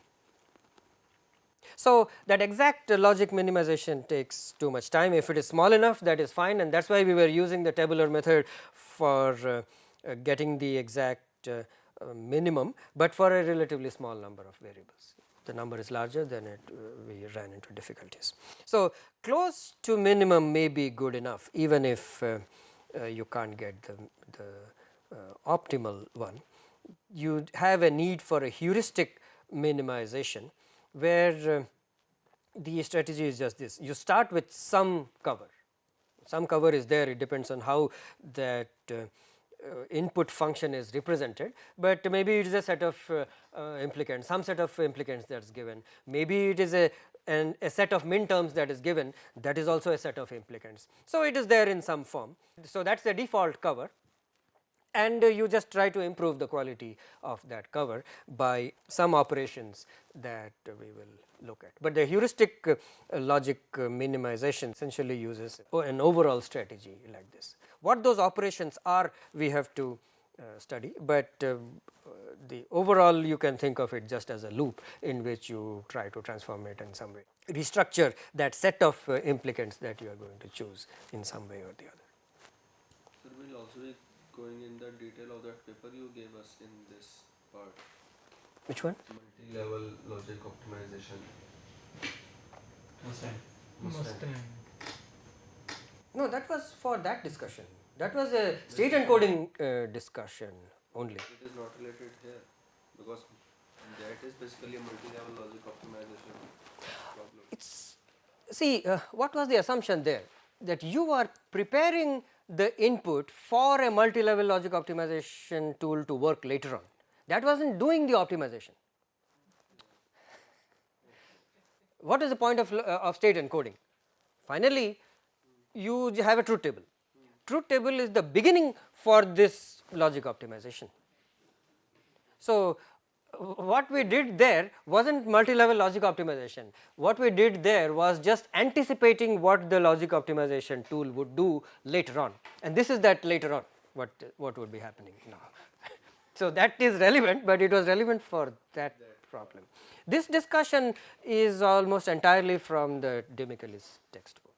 So, that exact logic minimization takes too much time. If it is small enough, that is fine, and that is why we were using the tabular method for getting the exact minimum, but for a relatively small number of variables. The number is larger, then we ran into difficulties. So, close to minimum may be good enough, even if you can't get the optimal one. You have a need for a heuristic minimization, where the strategy is just this: you start with some cover. Some cover is there, it depends on how that input function is represented, but maybe it is a set of implicants, some set of implicants that is given, maybe it is a set of min terms that is given, that is also a set of implicants. So, it is there in some form. So, that is the default cover, and you just try to improve the quality of that cover by some operations that we will look at. But the heuristic logic minimization essentially uses an overall strategy like this. What those operations are, we have to study, but the overall you can think of it just as a loop in which you try to transform it in some way, restructure that set of implicants that you are going to choose in some way or the other. So we will also be going in the detail of that paper you gave us in this part. Which one? Multi-level logic optimization. Mustang. No, that was for that discussion. That was a state encoding discussion only. It is not related here, because that is basically a multi-level logic optimization problem. It's see what was the assumption there, that you are preparing the input for a multi-level logic optimization tool to work later on. That was not doing the optimization. What is the point of state encoding? Finally, you have a truth table. Truth table is the beginning for this logic optimization. So, what we did there was not multi-level logic optimization. What we did there was just anticipating what the logic optimization tool would do later on, and this is that later on what would be happening now. So, that is relevant, but it was relevant for that problem. This discussion is almost entirely from the De Michelis textbook.